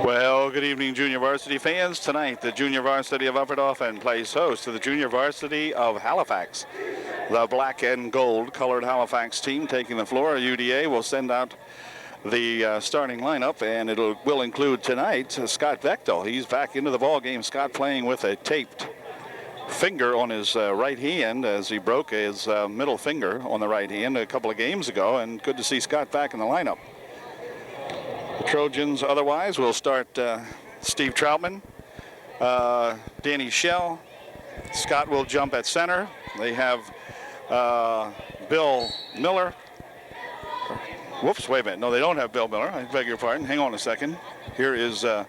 Well, good evening, junior varsity fans. Tonight, the junior varsity of Upper Dauphin plays host to the junior varsity of Halifax. The black and gold colored Halifax team taking the floor. UDA will send out the starting lineup, and it will include tonight Scott Bechtel. He's back into the ball game. Scott playing with a taped finger on his right hand as he broke his middle finger on the right hand a couple of games ago, and good to see Scott back in the lineup. The Trojans otherwise will start Steve Troutman, Danny Schell. Scott will jump at center. They have Bill Miller. Whoops, wait a minute. No, they don't have Bill Miller. I beg your pardon. Hang on a second. Here is the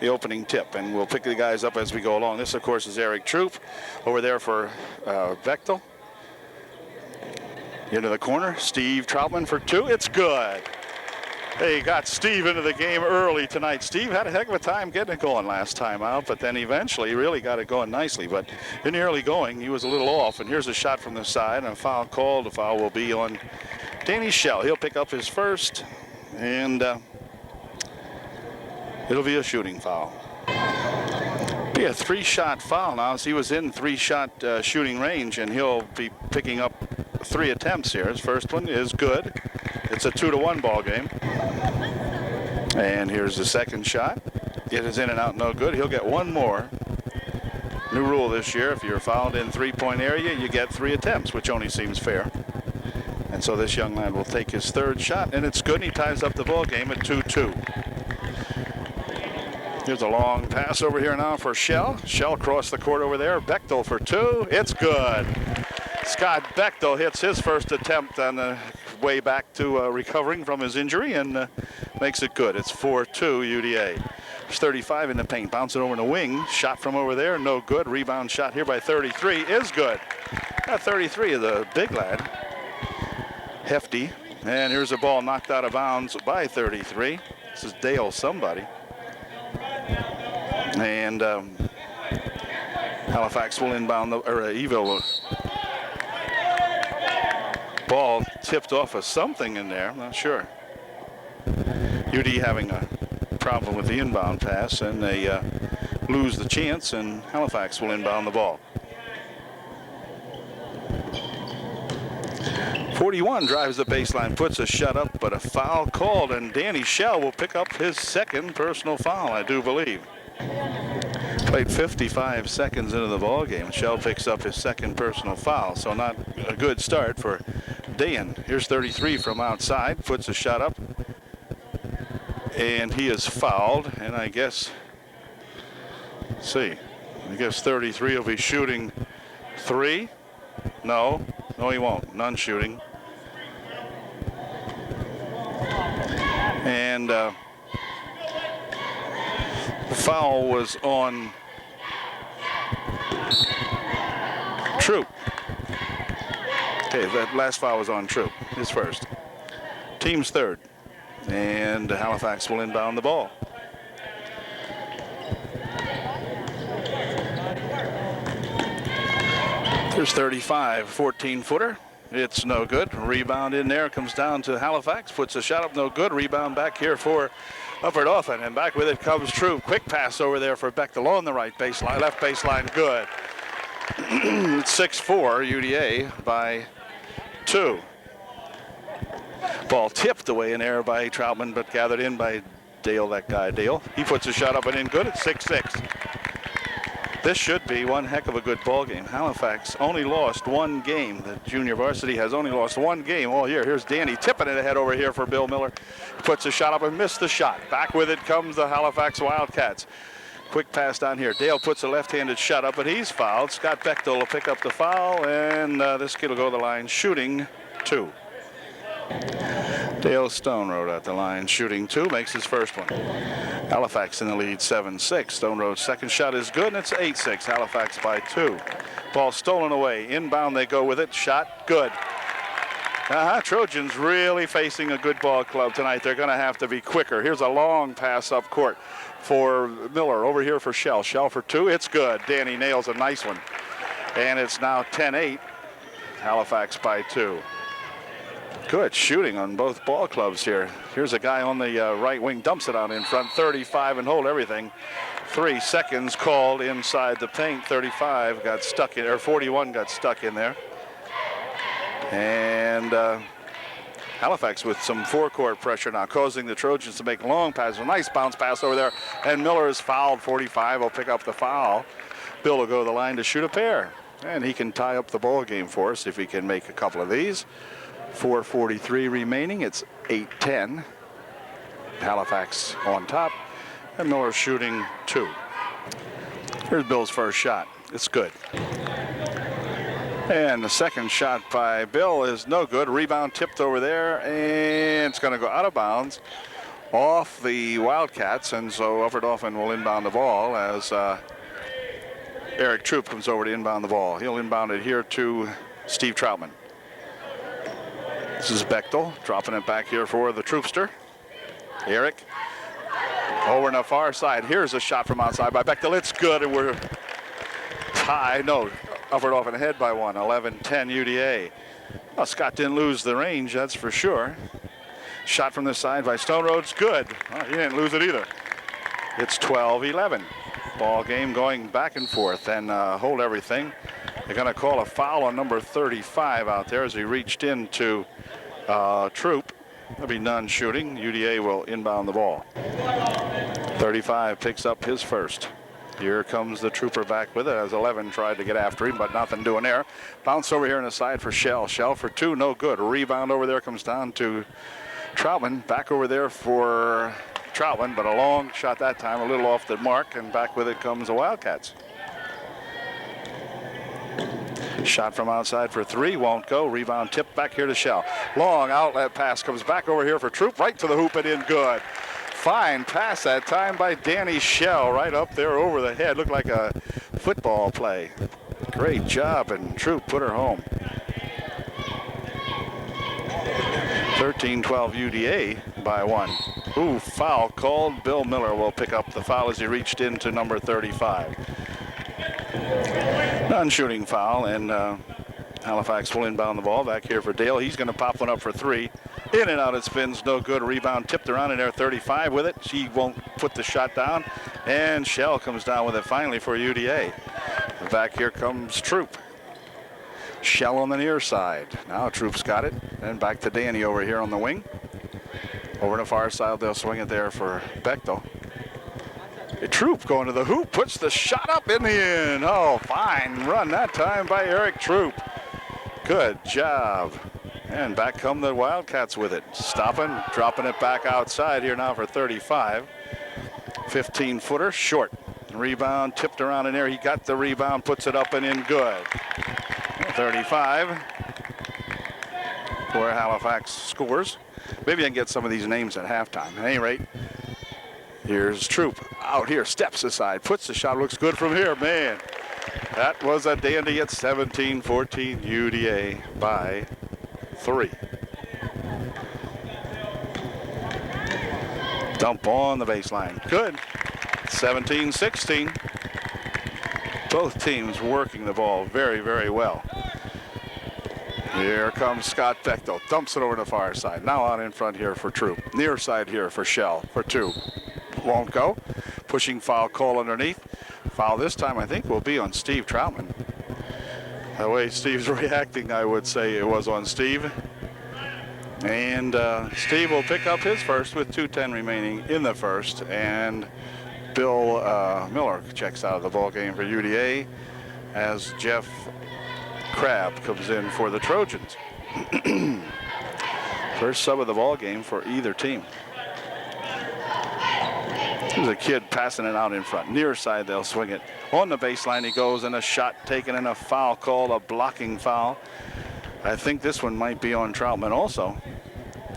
opening tip, and we'll pick the guys up as we go along. This, of course, is Eric Troop over there for Bechtel. Into the corner, Steve Troutman for two. It's good. They got Steve into the game early tonight. Steve had a heck of a time getting it going last time out, but then eventually really got it going nicely. But in the early going, he was a little off. And here's a shot from the side, and a foul called. The foul will be on Danny Schell. He'll pick up his first, and it'll be a shooting foul. Be a three-shot foul now, as he was in three-shot shooting range, and he'll be picking up 3 attempts here. His first one is good. It's a 2-1 ball game. And here's the second shot. It is in and out, no good. He'll get one more. New rule this year, if you're fouled in three-point area, you get 3 attempts, which only seems fair. And so this young man will take his third shot, and it's good, and he ties up the ball game at 2-2. Here's a long pass over here now for Schell. Schell across the court over there. Bechtel for 2. It's good. Scott Bechtel hits his first attempt on the way back to recovering from his injury, and makes it good. It's 4-2 UDA. There's 35 in the paint. Bouncing over in the wing. Shot from over there. No good. Rebound shot here by 33 is good. Got 33 is a big lad. Hefty. And here's a ball knocked out of bounds by 33. This is Dale somebody. And Halifax will inbound, Evil ball tipped off of something in there. I'm not sure. UD having a problem with the inbound pass, and they lose the chance, and Halifax will inbound the ball. 41 drives the baseline, puts a shot up, but a foul called, and Danny Schell will pick up his second personal foul, I do believe. Played 55 seconds into the ball game. Schell picks up his second personal foul, so not a good start for Dayan. Here's 33 from outside, puts a shot up, and he is fouled. And I guess, let's see, I guess 33 will be shooting 3. No, he won't. None shooting. And the foul was on Troop. Okay, that last foul was on Troop, his first. Team's third. And Halifax will inbound the ball. There's 35, 14-footer. It's no good. Rebound in there, comes down to Halifax, puts a shot up, no good. Rebound back here for Upper Dauphin, and back with it comes Troop. Quick pass over there for Bechtel on the right baseline, left baseline, good. It's 6-4 UDA by 2. Ball tipped away in there by Troutman, but gathered in by Dale, that guy Dale. He puts a shot up and in good. It's 6-6. This should be one heck of a good ball game. Halifax only lost one game. The junior varsity has only lost one game all year. Here's Danny tipping it ahead over here for Bill Miller. Puts a shot up and missed the shot. Back with it comes the Halifax Wildcats. Quick pass down here. Dale puts a left-handed shot up, but he's fouled. Scott Bechtel will pick up the foul, and this kid will go to the line shooting 2. Dale Stone Road at the line shooting 2, makes his first one. Halifax in the lead 7-6. Stone Road's second shot is good, and it's 8-6. Halifax by 2. Ball stolen away. Inbound they go with it. Shot good. Trojans really facing a good ball club tonight. They're going to have to be quicker. Here's a long pass up court for Miller. Over here for Schell. Schell for 2. It's good. Danny nails a nice one. And it's now 10-8. Halifax by 2. Good shooting on both ball clubs here. Here's a guy on the right wing, dumps it out in front, 35 and hold everything. 3 seconds called inside the paint. 35 got stuck in, or 41 got stuck in there. And Halifax with some forecourt pressure now, causing the Trojans to make long passes. A nice bounce pass over there, and Miller is fouled. 45 will pick up the foul. Bill will go to the line to shoot a pair, and he can tie up the ball game for us if he can make a couple of these. 4:43 remaining. It's 8-10. Halifax on top, and Miller shooting 2. Here's Bill's first shot. It's good. And the second shot by Bill is no good. Rebound tipped over there, and it's going to go out of bounds off the Wildcats, and so Upper will inbound the ball as Eric Troop comes over to inbound the ball. He'll inbound it here to Steve Troutman. This is Bechtel dropping it back here for the Troopster. Eric over on the far side. Here's a shot from outside by Bechtel. It's good, and we're tied. No, Upper ahead by 1. 11-10 UDA. Well, Scott didn't lose the range, that's for sure. Shot from the side by Stone Road's good. Well, he didn't lose it either. It's 12-11. Ball game going back and forth, and hold everything. They're going to call a foul on number 35 out there as he reached into Troop. There'll be none shooting. UDA will inbound the ball. 35 picks up his first. Here comes the Trooper back with it as 11 tried to get after him, but nothing doing there. Bounce over here on the side for Shell. Shell for 2, no good. Rebound over there comes down to Troutman. Back over there for Troutman, but a long shot that time, a little off the mark, and back with it comes the Wildcats. Shot from outside for 3, won't go. Rebound tipped back here to Shell. Long outlet pass comes back over here for Troop, right to the hoop and in good. Fine pass that time by Danny Shell, right up there over the head. Looked like a football play. Great job, and Troop put her home. 13-12 UDA by 1. Ooh, foul called. Bill Miller will pick up the foul as he reached into number 35. Non-shooting foul, and Halifax will inbound the ball back here for Dale. He's going to pop one up for 3. In and out it spins, no good. Rebound tipped around in there, 35 with it. She won't put the shot down, and Shell comes down with it finally for UDA. Back here comes Troop. Shell on the near side. Now Troop's got it, and back to Danny over here on the wing. Over to the far side, they'll swing it there for Bechtel. Troop going to the hoop, puts the shot up in the end. Oh, fine run that time by Eric Troop. Good job. And back come the Wildcats with it. Stopping, dropping it back outside here now for 35. 15-footer, short. Rebound tipped around in there. He got the rebound, puts it up and in good. 35. Where Halifax scores. Maybe I can get some of these names at halftime. At any rate, here's Troop out here, steps aside, puts the shot, looks good from here. Man, that was a dandy at 17-14 UDA by 3. Dump on the baseline. Good. 17-16. Both teams working the ball very, very well. Here comes Scott Bechtel. Dumps it over to the far side. Now out in front here for Troop. Near side here for Shell for 2. Won't go. Pushing foul call underneath. Foul this time I think will be on Steve Troutman. The way Steve's reacting, I would say it was on Steve. And Steve will pick up his first with 2:10 remaining in the first. And Bill Miller checks out of the ball game for UDA as Jeff Crabb comes in for the Trojans. First sub of the ball game for either team. There's a kid passing it out in front. Near side, they'll swing it. On the baseline he goes, and a shot taken and a foul called, a blocking foul. I think this one might be on Troutman also.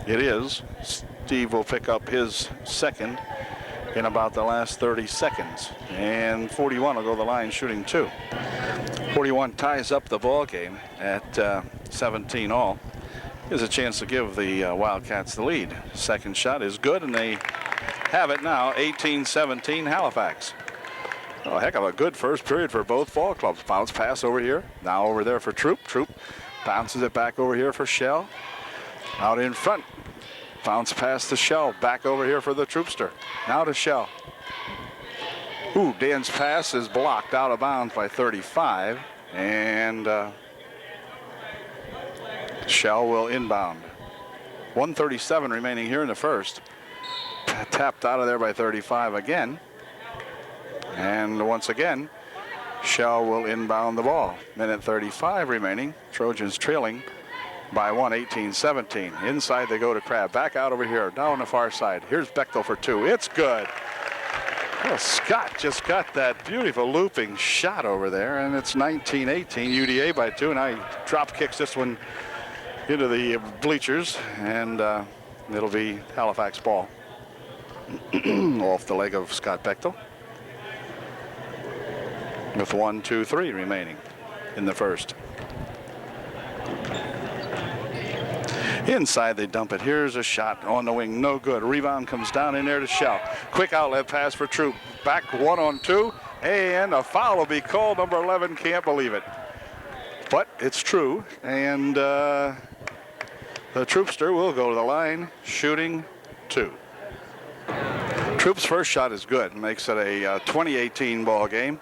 It is. Steve will pick up his second in about the last 30 seconds. And 41 will go the line shooting 2. 41 ties up the ball game at 17 all. There's a chance to give the Wildcats the lead. Second shot is good, and they have it now. 18-17 Halifax. Oh, heck of a good first period for both ball clubs. Bounce pass over here. Now over there for Troop. Troop bounces it back over here for Shell. Out in front. Bounce past the Shell. Back over here for the Troopster. Now to Shell. Ooh, Dan's pass is blocked out of bounds by 35. And Shell will inbound. 1:37 remaining here in the first. Tapped out of there by 35 again. And once again, Shell will inbound the ball. Minute 35 remaining. Trojans trailing by 1, 18-17. Inside they go to Crabb. Back out over here, down the far side. Here's Bechtel for two. It's good. Well, Scott just got that beautiful looping shot over there, and it's 19-18. UDA by 2. Now he drop kicks this one into the bleachers, and it'll be Halifax ball off the leg of Scott Bechtel. With 1, 2, 3 remaining in the first. Inside they dump it. Here's a shot on the wing. No good. Rebound comes down in there to Shell. Quick outlet pass for Troop. Back 1-on-2. And a foul will be called. Number 11 can't believe it. But it's true. And the Troopster will go to the line shooting 2. Troop's first shot is good. Makes it a 2018 ball game.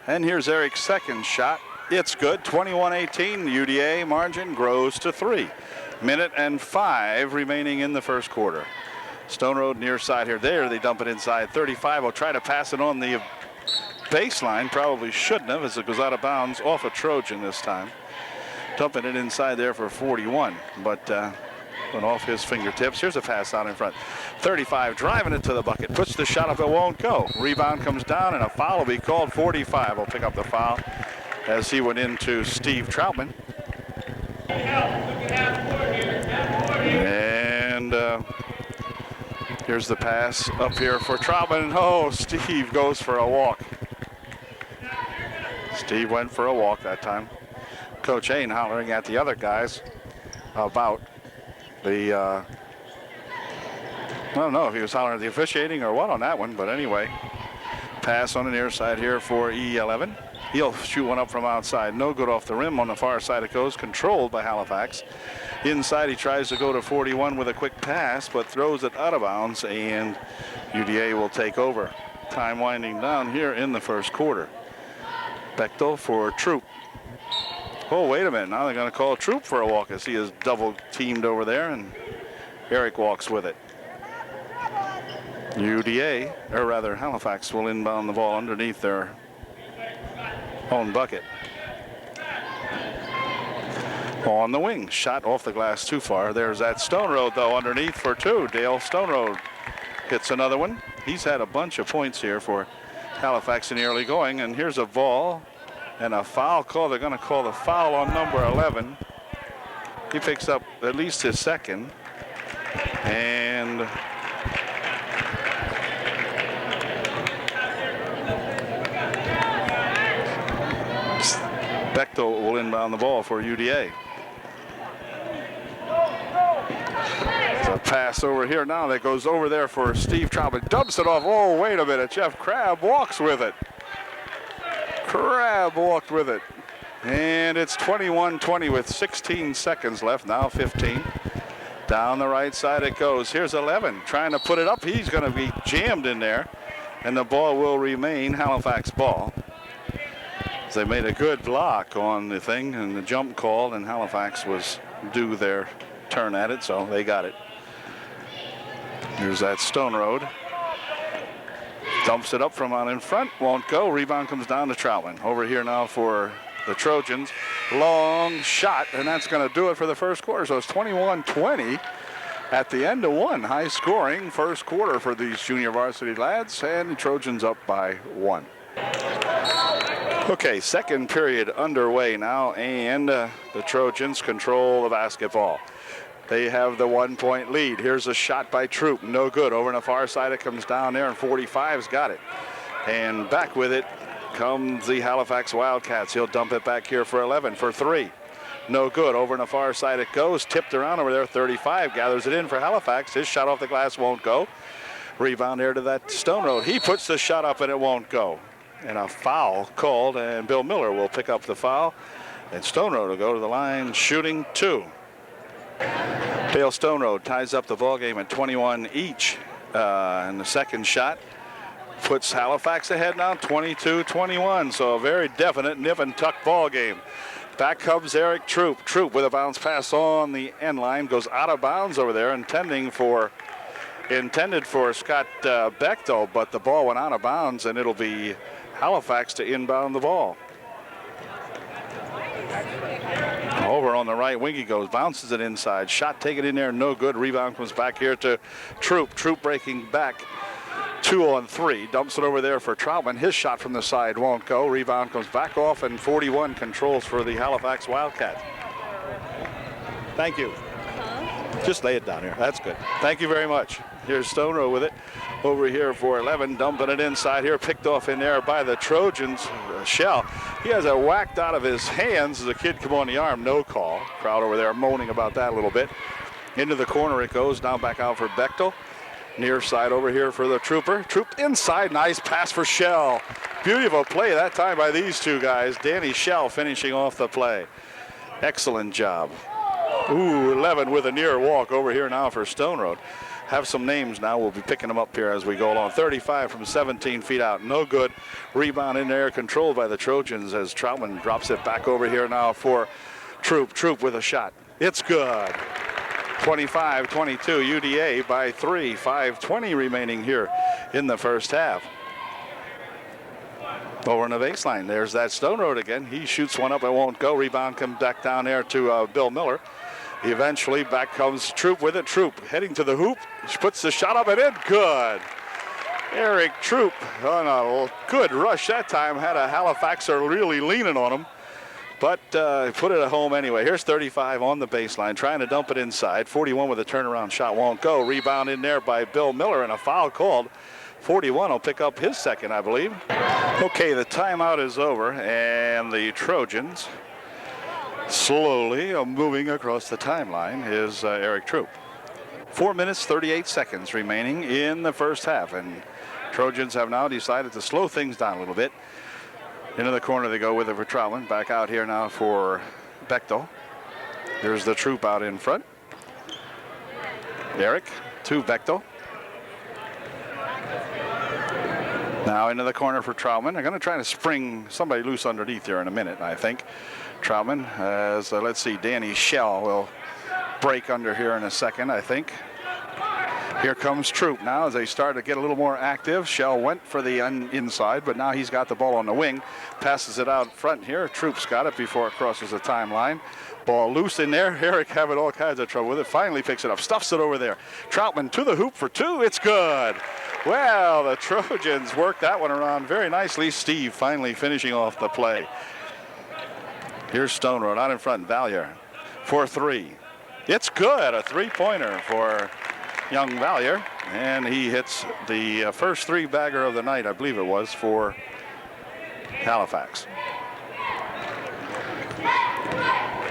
And here's Eric's second shot. It's good. 21-18. UDA margin grows to 3. Minute and 5 remaining in the first quarter. Stone Road near side here. There they dump it inside. 35 will try to pass it on the baseline. Probably shouldn't have, as it goes out of bounds off a Trojan this time. Dumping it inside there for 41. But went off his fingertips. Here's a pass out in front. 35 driving it to the bucket. Puts the shot up. It won't go. Rebound comes down and a foul will be called. 45 will pick up the foul as he went into Steve Troutman. And here's the pass up here for Troutman. Oh, Steve goes for a walk. Steve went for a walk that time. Coach Hain hollering at the other guys about the, I don't know if he was hollering at the officiating or what on that one, but anyway, pass on the near side here for E11. He'll shoot one up from outside. No good off the rim. On the far side it goes, controlled by Halifax. Inside he tries to go to 41 with a quick pass, but throws it out of bounds, and UDA will take over. Time winding down here in the first quarter. Bechtel for Troop. Oh, wait a minute. Now they're going to call Troop for a walk as he is double teamed over there, and Eric walks with it. UDA, or rather Halifax, will inbound the ball underneath their own bucket. On the wing, shot off the glass too far. There's that Stone Road, though, underneath for 2. Dale Stone Road hits another one. He's had a bunch of points here for Halifax in the early going, and here's a ball. And a foul call. They're going to call the foul on number 11. He picks up at least his second. And Bechtel will inbound the ball for UDA. It's a pass over here now that goes over there for Steve Troutman. Dumps it off. Oh, wait a minute. Jeff Crabb walks with it. Crabb walked with it. And it's 21-20 with 16 seconds left. Now 15. Down the right side it goes. Here's 11 trying to put it up. He's going to be jammed in there. And the ball will remain Halifax ball. They made a good block on the thing and the jump call, and Halifax was due their turn at it, so they got it. Here's that Stone Road. Dumps it up from out in front. Won't go. Rebound comes down to Troutman. Over here now for the Trojans. Long shot, and that's going to do it for the first quarter. So it's 21-20 at the end of one. High scoring first quarter for these junior varsity lads, and the Trojans up by 1. Okay, second period underway now, and the Trojans control the basketball. They have the 1-point lead. Here's a shot by Troop. No good. Over on the far side, it comes down there, and 45's got it. And back with it comes the Halifax Wildcats. He'll dump it back here for 11 for 3. No good. Over on the far side it goes. Tipped around over there. 35 gathers it in for Halifax. His shot off the glass won't go. Rebound there to that Stone Road. He puts the shot up, and it won't go. And a foul called, and Bill Miller will pick up the foul. And Stone Road will go to the line shooting 2. Dale Stone Road ties up the ball game at 21 each. And the second shot puts Halifax ahead now, 22-21. So a very definite nip and tuck ball game. Back comes Eric Troop. Troop with a bounce pass on the end line, goes out of bounds over there, intended for Scott Bechtel, but the ball went out of bounds, and it'll be Halifax to inbound the ball. Over on the right wing he goes, bounces it inside, shot taken in there, no good. Rebound comes back here to Troop. Troop breaking back, 2-on-3, dumps it over there for Troutman. His shot from the side won't go. Rebound comes back off, and 41 controls for the Halifax Wildcats. Thank you. Just lay it down here. That's good. Thank you very much. Here's Stone Road with it. Over here for 11, dumping it inside here, picked off in there by the Trojans. Shell, he has it whacked out of his hands as a kid come on the arm, no call. Crowd over there moaning about that a little bit. Into the corner it goes, down back out for Bechtel. Near side over here for the Trooper. Troop inside, nice pass for Shell. Beautiful play that time by these two guys. Danny Shell finishing off the play. Excellent job. Ooh, 11 with a near walk over here now for Stone Road. Have some names now. We'll be picking them up here as we go along. 35 from 17 feet out. No good. Rebound in there controlled by the Trojans as Troutman drops it back over here now for Troop. Troop with a shot. It's good. 25-22 UDA by 3. 5:20 remaining here in the first half. Over on the baseline. There's that Stone Road again. He shoots one up. It won't go. Rebound comes back down there to Bill Miller. Eventually, back comes Troop with it. Troop heading to the hoop. Puts the shot up and in. Good. Eric Troop on a good rush that time. Had a Halifaxer really leaning on him. But put it at home anyway. Here's 35 on the baseline. Trying to dump it inside. 41 with a turnaround shot. Won't go. Rebound in there by Bill Miller and a foul called. 41 will pick up his second, I believe. Okay, the timeout is over. And the Trojans slowly moving across the timeline is Eric Troop. 4 minutes, 38 seconds remaining in the first half. And Trojans have now decided to slow things down a little bit. Into the corner they go with it for Troutman. Back out here now for Bechtel. There's the Troop out in front. Eric to Bechtel. Now into the corner for Troutman. They're going to try to spring somebody loose underneath here in a minute, I think. Troutman as, let's see, Danny Shell will break under here in a second, I think. Here comes Troop now as they start to get a little more active. Shell went for the inside, but now he's got the ball on the wing. Passes it out front here. Troop's got it before it crosses the timeline. Ball loose in there. Eric having all kinds of trouble with it. Finally picks it up. Stuffs it over there. Troutman to the hoop for two. It's good. Well, the Trojans worked that one around very nicely. Steve finally finishing off the play. Here's Stone Road out in front. Valier for three. It's good. A three-pointer for young Valier. And he hits the first three-bagger of the night, I believe it was, for Halifax.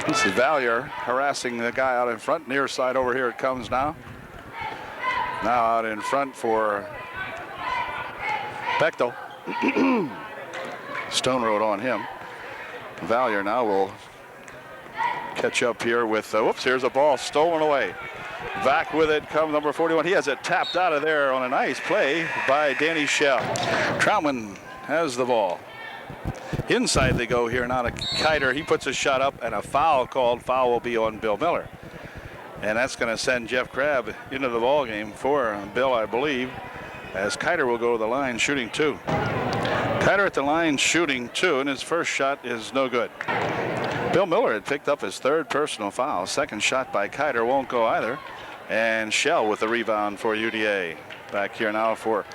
This is Valier harassing the guy out in front. Near side over here it comes now. Now out in front for Bechtel. Stone Road on him. Valier now will catch up here with, whoops, here's a ball stolen away. Back with it comes number 41. He has it tapped out of there on a nice play by Danny Shell. Troutman has the ball. Inside they go here now to Kiter. He puts a shot up and a foul called. Foul will be on Bill Miller. And that's going to send Jeff Crabb into the ball game for Bill, I believe, as Kiter will go to the line shooting two. Kiter at the line shooting two, and his first shot is no good. Bill Miller had picked up his third personal foul. Second shot by Kiter won't go either. And Shell with the rebound for UDA. Back here now for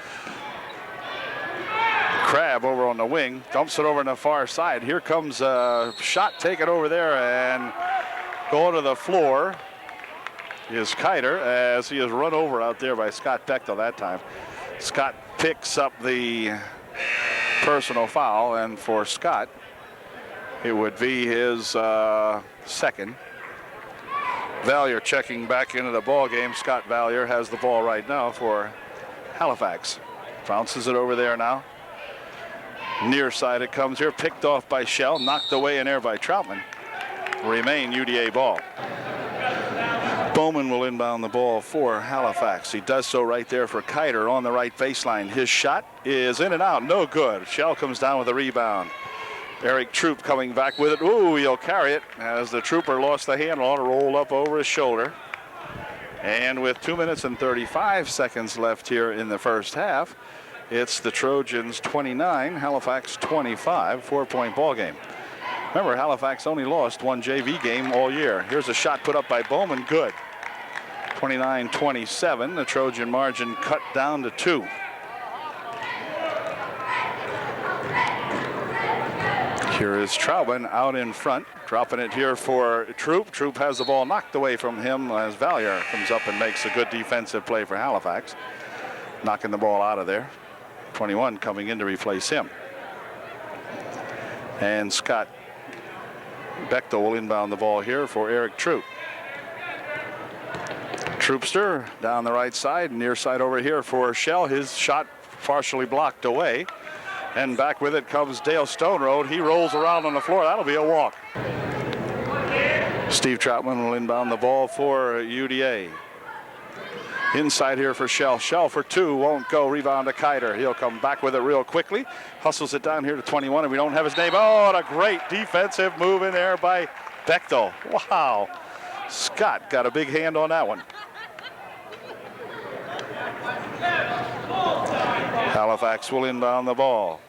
Crabb over on the wing. Dumps it over on the far side. Here comes a shot taken over there, and going to the floor is Kiter as he is run over out there by Scott Bechtel that time. Scott picks up the personal foul, and for Scott it would be his second. Valier checking back into the ball game. Scott Valier has the ball right now for Halifax. Bounces it over there now. Near side it comes here, picked off by Shell, knocked away in air by Troutman. Remain UDA ball. Bowman will inbound the ball for Halifax. He does so right there for Kiter on the right baseline. His shot is in and out, no good. Shell comes down with a rebound. Eric Troop coming back with it. Ooh, he'll carry it as the Trooper lost the handle on it, rolled up over his shoulder. And with 2 minutes and 35 seconds left here in the first half, it's the Trojans 29, Halifax 25, 4-point ball game. Remember, Halifax only lost one JV game all year. Here's a shot put up by Bowman, good. 29-27, the Trojan margin cut down to 2. Here is Trojan out in front, dropping it here for Troop. Troop has the ball knocked away from him as Valier comes up and makes a good defensive play for Halifax, knocking the ball out of there. 21 coming in to replace him. And Scott Bechtel will inbound the ball here for Eric Troop. Troopster down the right side, near side over here for Shell. His shot partially blocked away. And back with it comes Dale Stone Road. He rolls around on the floor. That'll be a walk. Steve Troutman will inbound the ball for UDA. Inside here for Shell. Shell for 2, won't go. Rebound to Kiter. He'll come back with it real quickly. Hustles it down here to 21, and we don't have his name. Oh, and a great defensive move in there by Bechtel. Wow. Scott got a big hand on that one. Halifax will inbound the ball.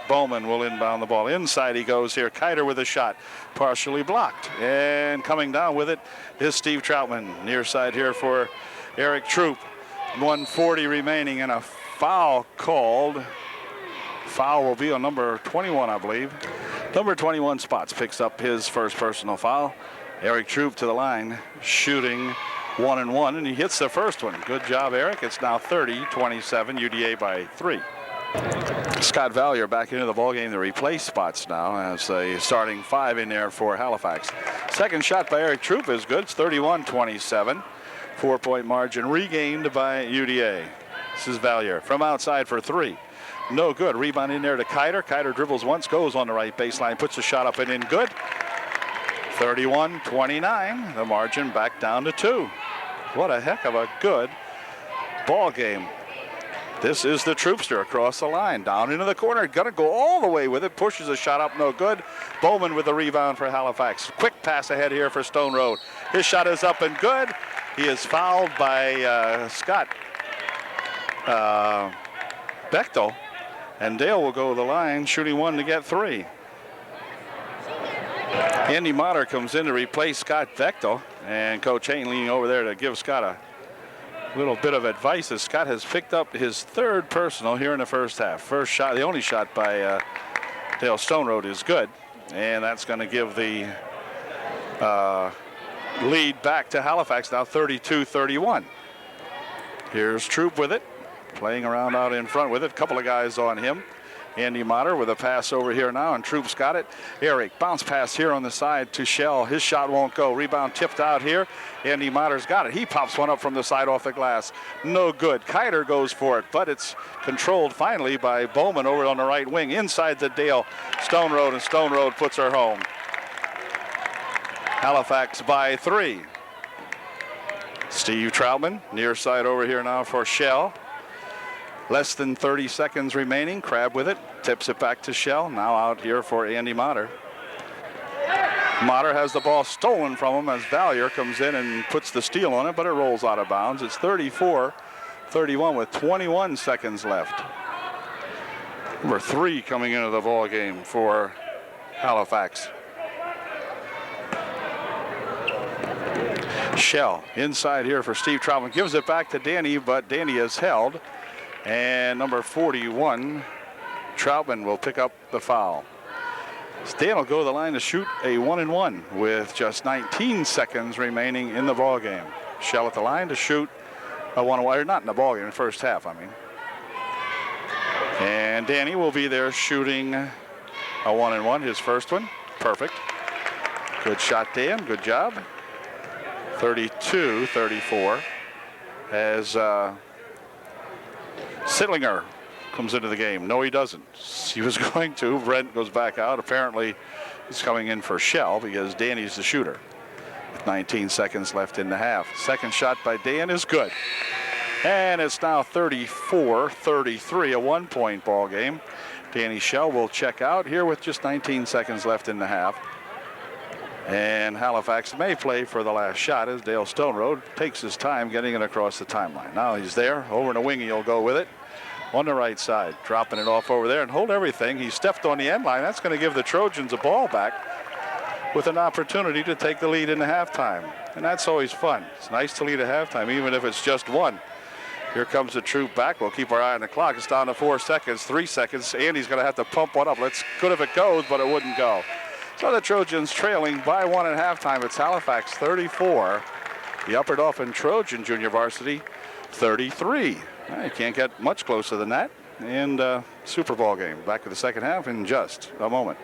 Bowman will inbound the ball. Inside he goes here. Kiter with a shot. Partially blocked. And coming down with it is Steve Troutman. Near side here for Eric Troop. 1:40 remaining and a foul called. Foul will be on number 21, I believe. Number 21 Spots picks up his first personal foul. Eric Troop to the line, shooting 1 and 1, and he hits the first one. Good job, Eric. It's now 30-27, UDA by 3. Scott Valier back into the ballgame to replace Spots now as a starting 5 in there for Halifax. Second shot by Eric Troop is good. It's 31-27. 4-point margin regained by UDA. This is Valier from outside for 3. No good. Rebound in there to Kiter. Kiter dribbles once, goes on the right baseline, puts a shot up and in, good. 31-29. The margin back down to 2. What a heck of a good ball game. This is the Troopster across the line, down into the corner, gonna go all the way with it, pushes a shot up, no good. Bowman with the rebound for Halifax. Quick pass ahead here for Stone Road. His shot is up and good. He is fouled by Scott Bechtel, and Dale will go to the line, shooting 1 to get 3. Andy Motter comes in to replace Scott Bechtel, and Coach Hain leaning over there to give Scott a little bit of advice as Scott has picked up his 3rd personal here in the first half. First shot, the only shot by Dale Stone Road is good, and that's going to give the lead back to Halifax now 32-31. Here's Troop with it, playing around out in front with it. Couple of guys on him. Andy Motter with a pass over here now, and Troop's got it. Eric, bounce pass here on the side to Shell. His shot won't go. Rebound tipped out here. Andy Motter's got it. He pops one up from the side off the glass. No good. Kiter goes for it, but it's controlled finally by Bowman over on the right wing. Inside the Dale Stone Road, and Stone Road puts her home. Halifax by 3. Steve Troutman, near side over here now for Shell. Less than 30 seconds remaining. Crab with it, tips it back to Shell. Now out here for Andy Motter. Motter has the ball stolen from him as Valier comes in and puts the steal on it, but it rolls out of bounds. It's 34-31 with 21 seconds left. Number 3 coming into the ball game for Halifax. Shell inside here for Steve Troutman. Gives it back to Danny, but Danny is held. And number 41, Troutman, will pick up the foul. Stan will go to the line to shoot a 1 and 1 with just 19 seconds remaining in the ball game. Shell at the line to shoot a 1 and 1, or not in the ball game, in the first half, I mean. And Danny will be there shooting a 1 and 1, his first one. Perfect. Good shot, Dan. Good job. 32-34 as Sittlinger comes into the game. No, he doesn't. He was going to. Brent goes back out. Apparently, he's coming in for Shell because Danny's the shooter. 19 seconds left in the half. Second shot by Dan is good. And it's now 34-33, a 1-point ball game. Danny Shell will check out here with just 19 seconds left in the half. And Halifax may play for the last shot as Dale Stoneroad takes his time getting it across the timeline. Now he's there. Over in the wing, he'll go with it. On the right side, dropping it off over there and hold everything. He stepped on the end line. That's going to give the Trojans a ball back with an opportunity to take the lead in the halftime. And that's always fun. It's nice to lead at halftime, even if it's just one. Here comes the troop back. We'll keep our eye on the clock. It's down to 4 seconds, 3 seconds. Andy's going to have to pump one up. It's good if it goes, but it wouldn't go. So the Trojans trailing by 1 at halftime. It's Halifax 34. The Upper Dauphin Trojan Junior Varsity 33. You can't get much closer than that. And Super Bowl game. Back to the second half in just a moment.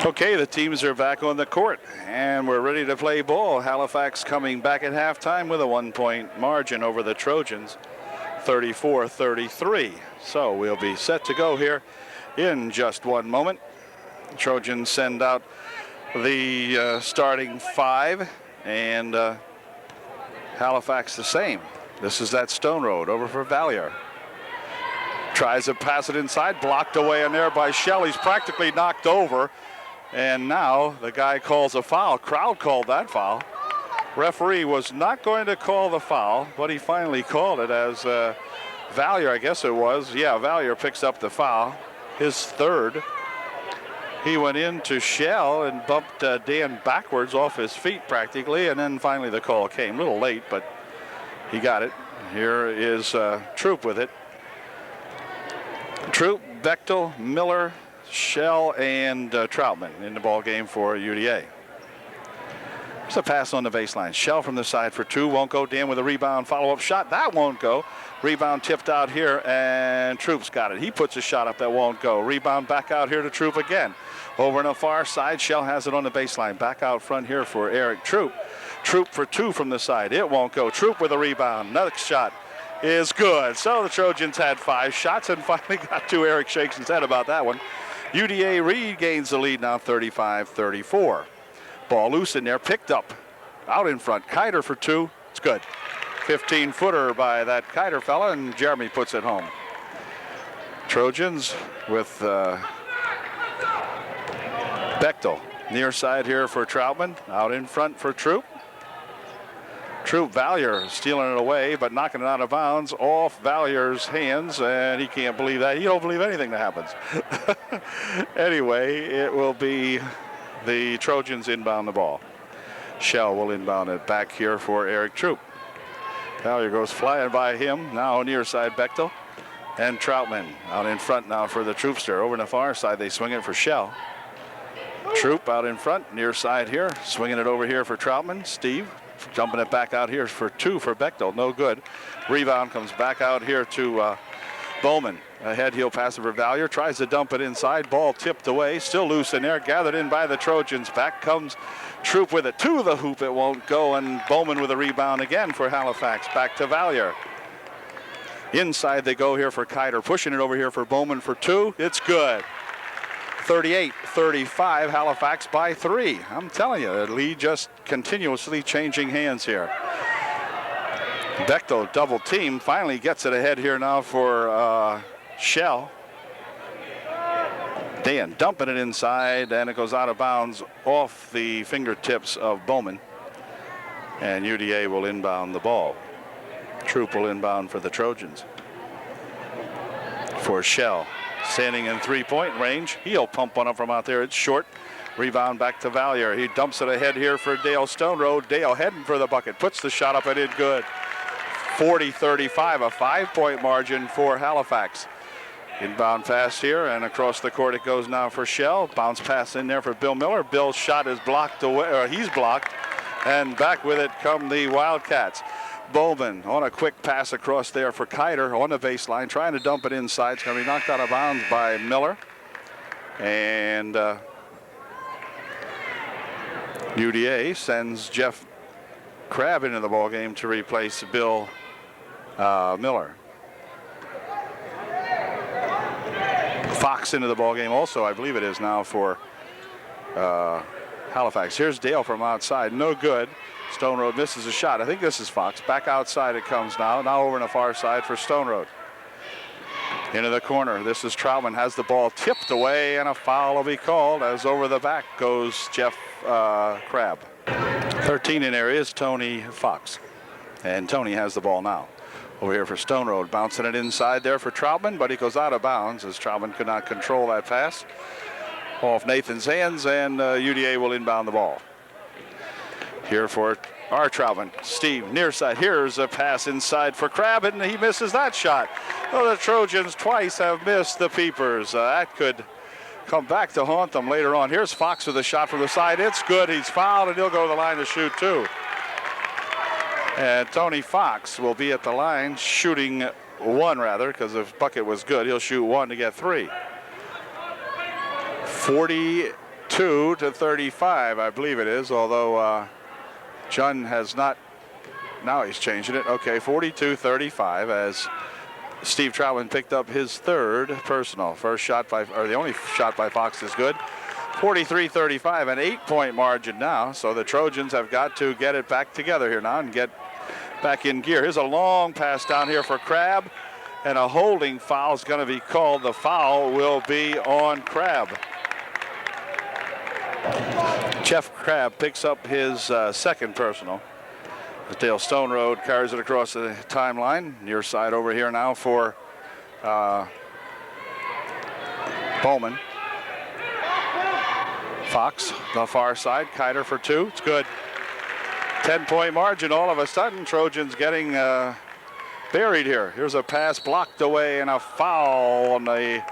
Okay, the teams are back on the court, and we're ready to play ball. Halifax coming back at halftime with a 1-point margin over the Trojans, 34-33. So we'll be set to go here in just one moment. Trojans send out the starting 5, and Halifax the same. This is that Stoneroad over for Valier. Tries to pass it inside, blocked away in there by Shell. He's practically knocked over. And now the guy calls a foul. Crowd called that foul. Referee was not going to call the foul, but he finally called it as Valier, I guess it was. Yeah, Valier picks up the foul, his third. He went into Shell and bumped Dan backwards off his feet practically, and then finally the call came. A little late, but he got it. Here is Troop with it. Troop, Bechtel, Miller, Shell, and Troutman in the ball game for UDA. There's a pass on the baseline. Shell from the side for 2. Won't go. Dan with a rebound. Follow-up shot. That won't go. Rebound tipped out here, and Troop's got it. He puts a shot up that won't go. Rebound back out here to Troop again. Over on the far side, Shell has it on the baseline. Back out front here for Eric Troop. Troop for 2 from the side. It won't go. Troop with a rebound. Next shot is good. So the Trojans had 5 shots and finally got 2. Eric shakes his head about that one. UDA regains the lead now, 35-34. Ball loose in there, picked up out in front. Kiter for 2. It's good. 15-footer by that Kiter fella, and Jeremy puts it home. Trojans with Bechtel near side here for Troutman. Out in front for Troop. Troop, Valier stealing it away, but knocking it out of bounds off Valier's hands, and he can't believe that. He don't believe anything that happens. Anyway, it will be the Trojans inbound the ball. Shell will inbound it back here for Eric Troop. Valier goes flying by him. Now near side Bechtel and Troutman out in front now for the Troopster. Over on the far side, they swing it for Shell. Troop out in front, near side here, swinging it over here for Troutman. Steve jumping it back out here for 2 for Bechtel. No good. Rebound comes back out here to Bowman. Ahead, he'll pass it for Valier. Tries to dump it inside. Ball tipped away. Still loose in there. Gathered in by the Trojans. Back comes Troop with it to the hoop. It won't go. And Bowman with a rebound again for Halifax. Back to Valier. Inside they go here for Kiter. Pushing it over here for Bowman for 2. It's good. 38-35, Halifax by 3. I'm telling you, the lead just continuously changing hands here. Bechtel double team, finally gets it ahead here now for Shell. Dan dumping it inside, and it goes out of bounds off the fingertips of Bowman. And UDA will inbound the ball. Troop will inbound for the Trojans. For Shell. Standing in 3-point range. He'll pump one up from out there. It's short. Rebound back to Valier. He dumps it ahead here for Dale Stoneroad. Dale heading for the bucket. Puts the shot up and in good. 40-35, a 5-point margin for Halifax. Inbound pass here, and across the court it goes now for Shell. Bounce pass in there for Bill Miller. Bill's shot is blocked away, or he's blocked. And back with it come the Wildcats. Bowman on a quick pass across there for Kiter on the baseline, trying to dump it inside. It's going to be knocked out of bounds by Miller. And UDA sends Jeff Crabb into the ballgame to replace Bill Miller. Fox into the ball game also, I believe it is now for Halifax. Here's Dale from outside, no good. Stone Road misses a shot. I think this is Fox. Back outside it comes now. Now over on the far side for Stone Road. Into the corner. This is Troutman, has the ball tipped away, and a foul will be called as over the back goes Jeff Crabb. 13 in area is Tony Fox. And Tony has the ball now. Over here for Stone Road, bouncing it inside there for Troutman, but he goes out of bounds as Troutman could not control that pass. Off Nathan's hands, and UDA will inbound the ball. Here for our Troutman, Steve, near side. Here's a pass inside for Crabb, and he misses that shot. Well, the Trojans twice have missed the peepers. That could come back to haunt them later on. Here's Fox with a shot from the side. It's good. He's fouled, and he'll go to the line to shoot too. And Tony Fox will be at the line shooting one, rather, because the bucket was good. He'll shoot one to get three. 42-35, I believe it is, although Jun has not, now he's changing it. Okay, 42-35 as Steve Troutman picked up his third personal. First shot by, or the only shot by Fox is good. 43-35, an 8-point margin now. So the Trojans have got to get it back together here now and get back in gear. Here's a long pass down here for Crabb, and a holding foul is going to be called. The foul will be on Crabb. Jeff Crabb picks up his second personal. Dale Stone Road carries it across the timeline. Near side over here now for Bowman. Fox, the far side. Kiter for two. It's good. 10-point margin all of a sudden. Trojans getting buried here. Here's a pass blocked away and a foul on the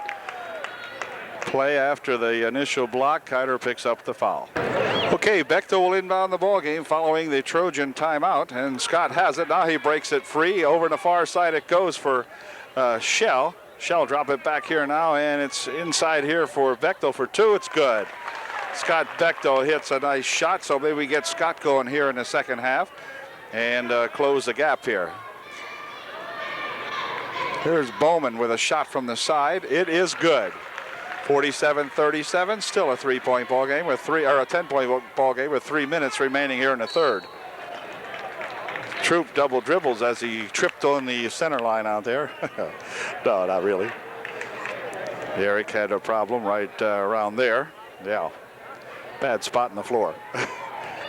play after the initial block. Kiter picks up the foul. Okay, Bechtel will inbound the ball game following the Trojan timeout, and Scott has it. Now he breaks it free. Over the far side it goes for Shell. Shell drop it back here now, and it's inside here for Bechtel for two. It's good. Scott Bechtel hits a nice shot, so maybe we get Scott going here in the second half and close the gap here. Here's Bowman with a shot from the side. It is good. 47-37, still a 3-point ball game with a 10-point ball game with 3 minutes remaining here in the third. Troop double dribbles as he tripped on the center line out there. No, not really. Eric had a problem right around there. Yeah, bad spot in the floor.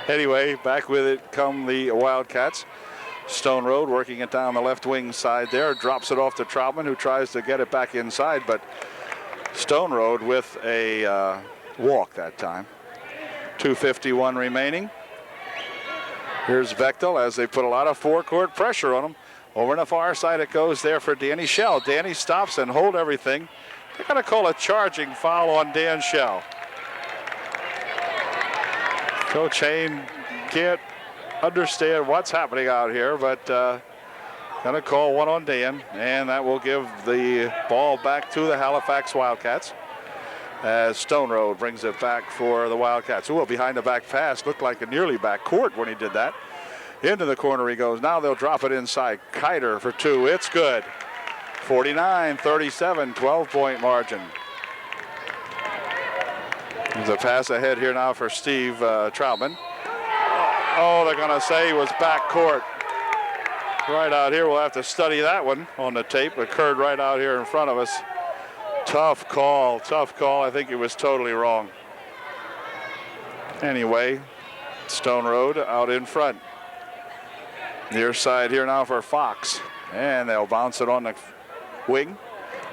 Anyway, back with it come the Wildcats. Stone Road working it down the left wing side there. Drops it off to Troutman, who tries to get it back inside, but Stone Road with a walk that time. 2:51 remaining. Here's Bechtel as they put a lot of forecourt pressure on him. Over on the far side it goes there for Danny Shell. Danny stops and hold everything. They're going to call a charging foul on Dan Shell. Coach Hain can't understand what's happening out here, but going to call one on Dan, and that will give the ball back to the Halifax Wildcats as Stone Road brings it back for the Wildcats. Ooh, behind the back pass, looked like a nearly back court when he did that. Into the corner he goes. Now they'll drop it inside. Kiter for two. It's good. 49-37, 12-point margin. There's a pass ahead here now for Steve Troutman. Oh, they're going to say he was back court. Right out here, we'll have to study that one on the tape. Occurred right out here in front of us. Tough call, tough call. I think it was totally wrong. Anyway, Stone Road out in front. Near side here now for Fox. And they'll bounce it on the wing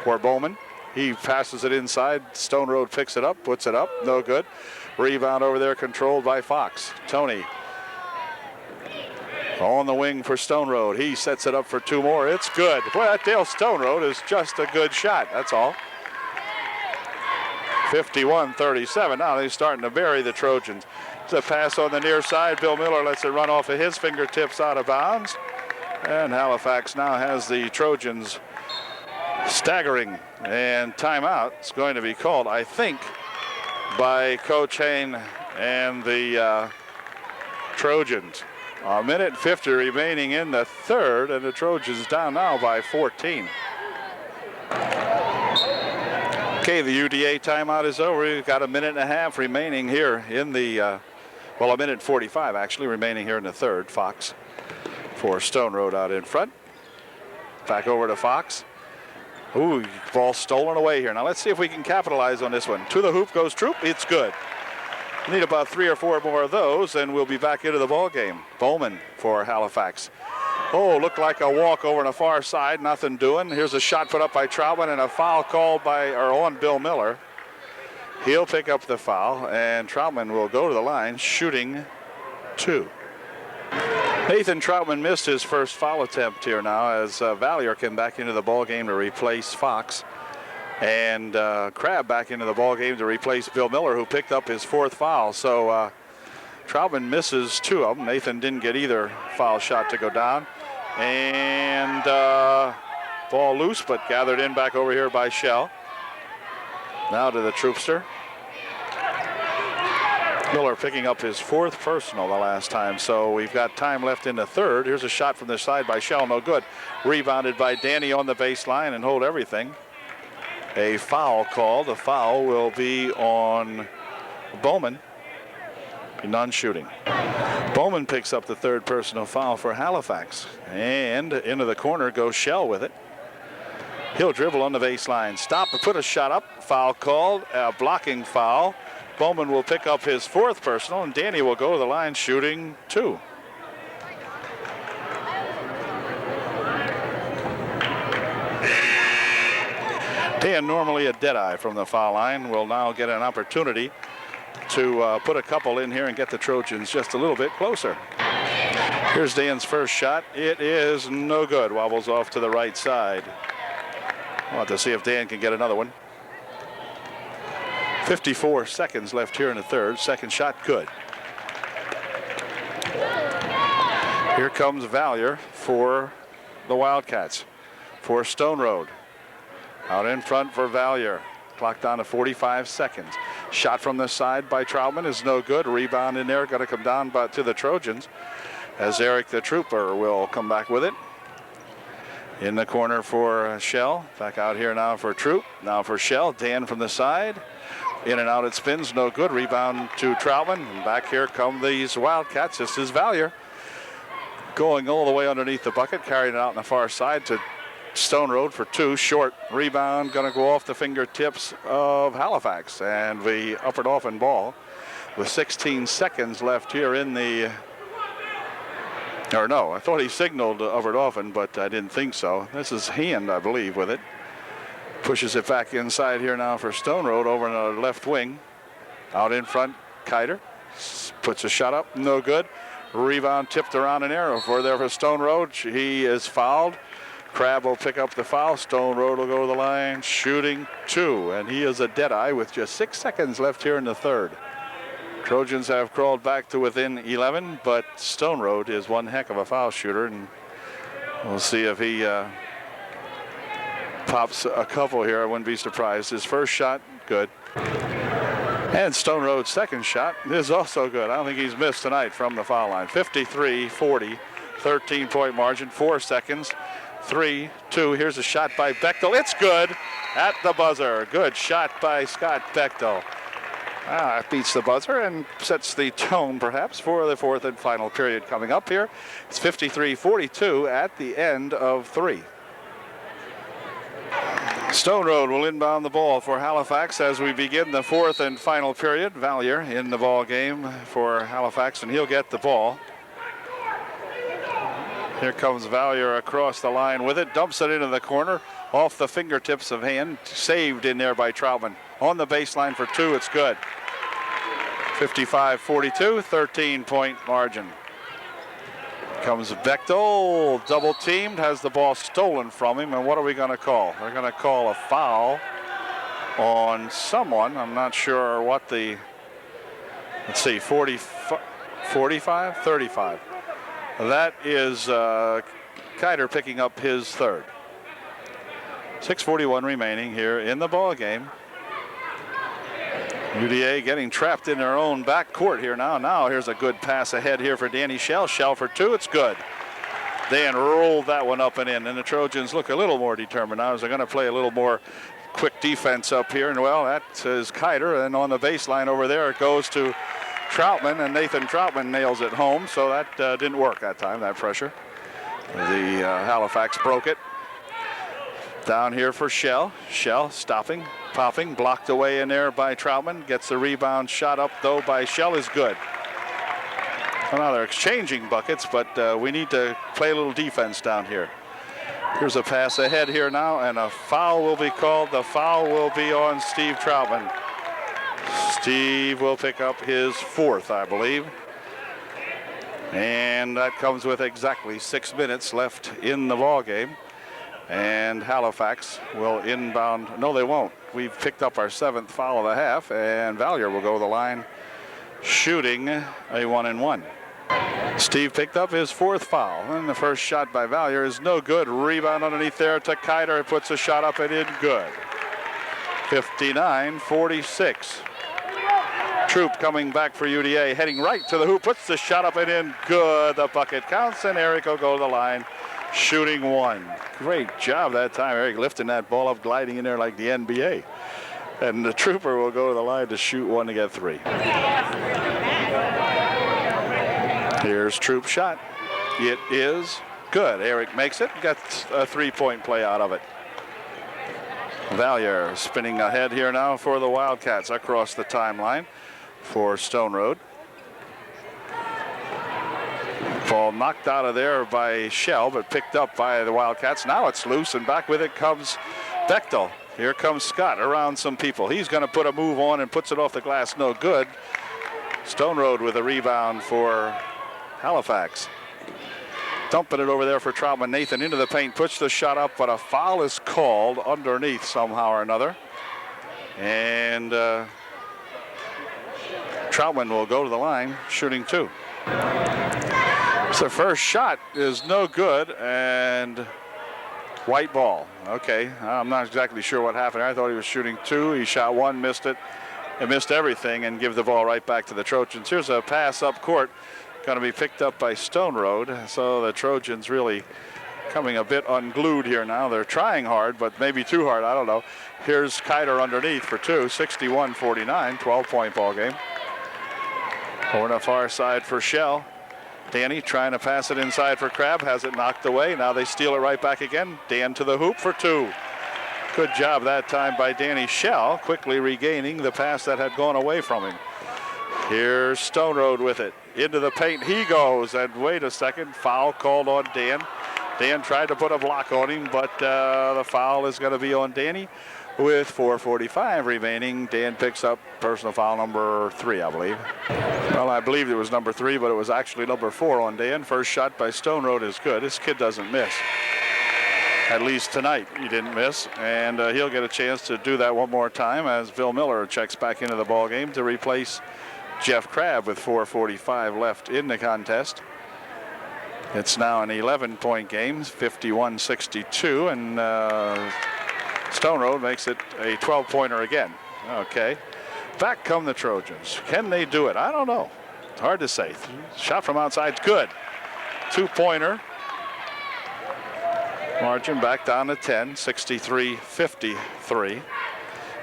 for Bowman. He passes it inside. Stone Road picks it up, puts it up. No good. Rebound over there controlled by Fox. Tony on the wing for Stone Road. He sets it up for two more. It's good. Boy, that Dale Stone Road is just a good shot. That's all. 51-37. Now they're starting to bury the Trojans. It's a pass on the near side. Bill Miller lets it run off of his fingertips out of bounds. And Halifax now has the Trojans staggering. And timeout is going to be called, I think, by Coach Hain and the Trojans. A minute 50 remaining in the third, and the Trojans down now by 14. Okay, the UDA timeout is over. We've got a minute and a half remaining here in the, well, a minute 45 actually remaining here in the third. Fox for Stone Road out in front. Back over to Fox. Ooh, ball stolen away here. Now let's see if we can capitalize on this one. To the hoop goes Troop. It's good. Need about 3 or 4 more of those, and we'll be back into the ball game. Bowman for Halifax. Oh, looked like a walk over on the far side. Nothing doing. Here's a shot put up by Troutman and a foul called by or on Bill Miller. He'll pick up the foul, and Troutman will go to the line, shooting 2. Nathan Troutman missed his first foul attempt here now as Valier came back into the ball game to replace Fox, and Crabb back into the ball game to replace Bill Miller, who picked up his 4th foul. So Troutman misses 2 of them. Nathan didn't get either foul shot to go down. And ball loose, but gathered in back over here by Shell. Now to the Troopster. Miller picking up his 4th personal the last time, so we've got time left in the third. Here's a shot from the side by Shell, no good. Rebounded by Danny on the baseline and hold everything. A foul called. The foul will be on Bowman. None shooting. Bowman picks up the 3rd personal foul for Halifax. And into the corner goes Shell with it. He'll dribble on the baseline. Stop and put a shot up. Foul called. A blocking foul. Bowman will pick up his 4th personal, and Danny will go to the line shooting 2. Dan, normally a deadeye from the foul line, will now get an opportunity to put a couple in here and get the Trojans just a little bit closer. Here's Dan's first shot. It is no good. Wobbles off to the right side. We'll have to see if Dan can get another one. 54 seconds left here in the third. Second shot good. Here comes Valier for the Wildcats for Stone Road. Out in front for Valier. Clock down to 45 seconds. Shot from the side by Troutman is no good. Rebound in there. Got to come down to the Trojans as Eric the Trooper will come back with it. In the corner for Shell. Back out here now for Troop. Now for Shell. Dan from the side. In and out it spins. No good. Rebound to Troutman. And back here come these Wildcats. This is Valier going all the way underneath the bucket. Carrying it out on the far side to Stone Road for 2. Short rebound. Going to go off the fingertips of Halifax. And the up and off and ball with 16 seconds left here in the... Or no, I thought he signaled Upward Offen, but I didn't think so. This is Hand, I believe, with it. Pushes it back inside here now for Stone Road over in the left wing. Out in front, Kiter puts a shot up, no good. Rebound tipped around an arrow for there for Stone Road. He is fouled. Crabb will pick up the foul. Stone Road will go to the line, shooting 2, and he is a deadeye with just 6 seconds left here in the third. Trojans have crawled back to within 11, but Stone Road is one heck of a foul shooter, and we'll see if he pops a couple here. I wouldn't be surprised. His first shot, good. And Stone Road's second shot is also good. I don't think he's missed tonight from the foul line. 53-40, 13-point margin, 4 seconds. 3, 2, here's a shot by Bechtel. It's good at the buzzer. Good shot by Scott Bechtel. It beats the buzzer and sets the tone, perhaps, for the 4th and final period coming up here. It's 53-42 at the end of 3. Stone Road will inbound the ball for Halifax as we begin the 4th and final period. Valier in the ball game for Halifax, and he'll get the ball. Here comes Valier across the line with it, dumps it into the corner, off the fingertips of Hand, saved in there by Troutman. On the baseline for 2, it's good. 55-42, 13-point margin. Comes Bechtel, double teamed, has the ball stolen from him, and what are we going to call? We're going to call a foul on someone. I'm not sure what the, let's see, 45, 35. That is Kiter picking up his 3rd. 6:41 remaining here in the ball game. UDA getting trapped in their own back court here now. Now here's a good pass ahead here for Danny Shell. Shell for 2, it's good. Dan rolled that one up and in, and the Trojans look a little more determined now as they're going to play a little more quick defense up here, and well, that is Kiter, and on the baseline over there it goes to Troutman, and Nathan Troutman nails it home, so that didn't work that time, that pressure. The Halifax broke it. Down here for Shell. Shell stopping, popping, blocked away in there by Troutman. Gets the rebound, shot up though by Shell is good. Well, now they're exchanging buckets, but we need to play a little defense down here. Here's a pass ahead here now, and a foul will be called. The foul will be on Steve Troutman. Steve will pick up his 4th, I believe. And that comes with exactly 6 minutes left in the ball game. And Halifax will inbound. No, they won't. We've picked up our 7th foul of the half, and Valier will go to the line shooting a 1-and-1. Steve picked up his 4th foul, and the first shot by Valier is no good. Rebound underneath there to Kiter. It puts a shot up and in good. 59-46. Troop coming back for UDA, heading right to the hoop, puts the shot up and in good. The bucket counts, and Eric will go to the line shooting 1. Great job that time, Eric, lifting that ball up, gliding in there like the NBA. And the Trooper will go to the line to shoot 1 to get 3. Here's Troop's shot. It is good. Eric makes it, gets a 3-point play out of it. Valier spinning ahead here now for the Wildcats across the timeline for Stone Road. Ball knocked out of there by Shell, but picked up by the Wildcats. Now it's loose, and back with it comes Bechtel. Here comes Scott around some people. He's going to put a move on and puts it off the glass. No good. Stone Road with a rebound for Halifax. Dumping it over there for Troutman. Nathan into the paint, puts the shot up, but a foul is called underneath somehow or another. And Troutman will go to the line shooting 2. So the first shot is no good, and white ball. Okay, I'm not exactly sure what happened. I thought he was shooting 2. He shot 1, missed it, and missed everything, and give the ball right back to the Trojans. Here's a pass up court, going to be picked up by Stone Road. So the Trojans really coming a bit unglued here now. They're trying hard, but maybe too hard. I don't know. Here's Kiter underneath for 2, 61-49, 12-point ball game. Over on the far side for Shell. Danny trying to pass it inside for Crabb, has it knocked away. Now they steal it right back again. Dan to the hoop for 2. Good job that time by Danny Shell, quickly regaining the pass that had gone away from him. Here's Stone Road with it. Into the paint he goes, and wait a second, foul called on Dan. Dan tried to put a block on him, but the foul is going to be on Danny with 4:45 remaining. Dan picks up personal foul number 3, I believe. Well, I believe it was number 3, but it was actually number 4 on Dan. First shot by Stone Road is good. This kid doesn't miss. At least tonight he didn't miss, and he'll get a chance to do that one more time as Bill Miller checks back into the ball game to replace Jeff Crabb with 4:45 left in the contest. It's now an 11-point game, 51-62, and Stone Road makes it a 12-pointer again. Okay. Back come the Trojans. Can they do it? I don't know. It's hard to say. Shot from outside's good. 2-pointer. Margin back down to 10, 63-53.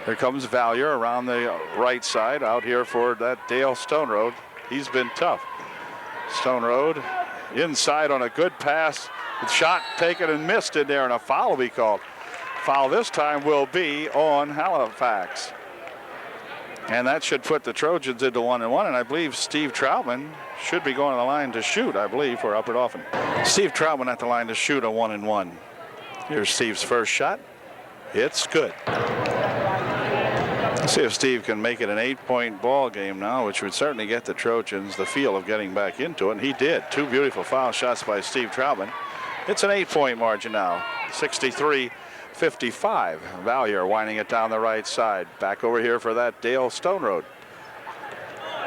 Here comes Valier around the right side out here for that Dale Stone Road. He's been tough. Stone Road inside on a good pass. Shot taken and missed in there, and a foul will be called. Foul this time will be on Halifax. And that should put the Trojans into 1-and-1, and I believe Steve Troutman should be going to the line to shoot, I believe, for Upper Dauphin. Steve Troutman at the line to shoot a 1-and-1. Here's Steve's first shot. It's good. Let's see if Steve can make it an 8-point ball game now, which would certainly get the Trojans the feel of getting back into it, and he did. 2 beautiful foul shots by Steve Troutman. It's an 8-point margin now, 63-55. Valier winding it down the right side. Back over here for that Dale Stone Road.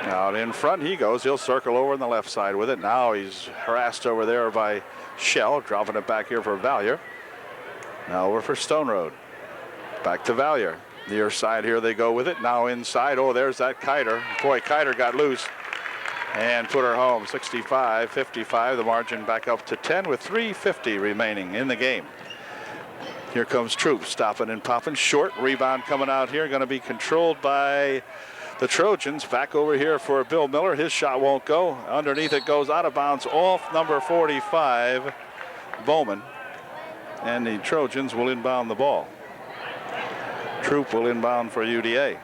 Out in front he goes. He'll circle over on the left side with it. Now he's harassed over there by Shell, dropping it back here for Valier. Now over for Stone Road. Back to Valier. Near side here they go with it. Now inside. Oh, there's that Kiter. Boy, Kiter got loose and put her home. 65-55. The margin back up to 10 with 3:50 remaining in the game. Here comes Troop, stopping and popping. Short rebound coming out here, going to be controlled by the Trojans. Back over here for Bill Miller. His shot won't go. Underneath it goes out of bounds off number 45, Bowman. And the Trojans will inbound the ball. Troop will inbound for UDA.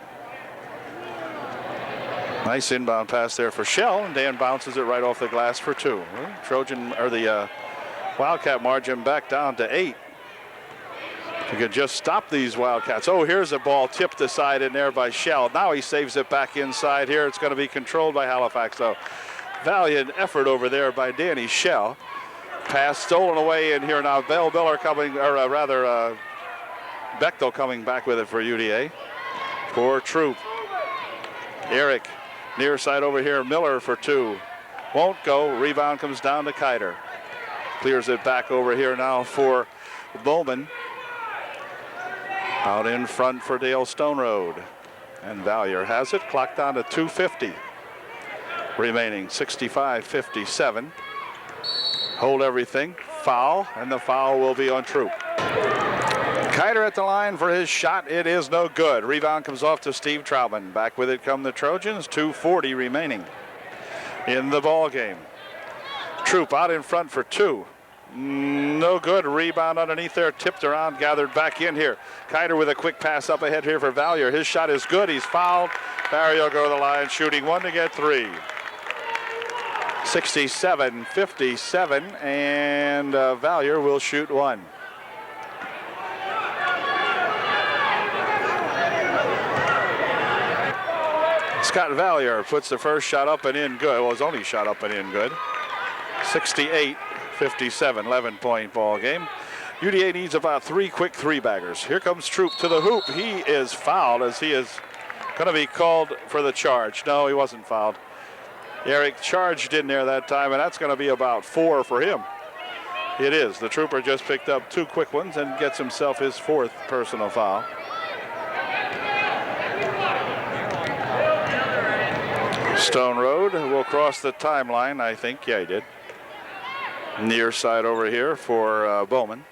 Nice inbound pass there for Shell, and Dan bounces it right off the glass for 2. Trojan, or the Wildcat margin back down to 8. You could just stop these Wildcats. Oh, here's a ball tipped aside in there by Shell. Now he saves it back inside here. It's going to be controlled by Halifax, though. Valiant effort over there by Danny Shell. Pass stolen away in here now. Bill Miller coming, or rather, Bechtel coming back with it for UDA. For Troop. Eric, near side over here. Miller for 2. Won't go. Rebound comes down to Kiter. Clears it back over here now for Bowman. Out in front for Dale Stone Road. And Valier has it. Clock down to 2:50. Remaining 65-57. Hold everything. Foul. And the foul will be on Troop. Kiter at the line for his shot. It is no good. Rebound comes off to Steve Troutman. Back with it come the Trojans. 2:40 remaining in the ball game. Troop out in front for 2. No good. Rebound underneath there. Tipped around. Gathered back in here. Kiter with a quick pass up ahead here for Valier. His shot is good. He's fouled. Barry will go to the line shooting 1 to get 3. 67-57. And Valier will shoot 1. Scott Valier puts the first shot up and in good. Well, his only shot up and in good. 68-57, 11-point ball game. UDA needs about 3 quick 3-baggers. Here comes Troop to the hoop. He is fouled as he is going to be called for the charge. No, he wasn't fouled. Eric charged in there that time, and that's going to be about 4 for him. It is. The Trooper just picked up 2 quick ones and gets himself his 4th personal foul. Stone Road will cross the timeline, I think. Yeah, he did. Near side over here for Bowman.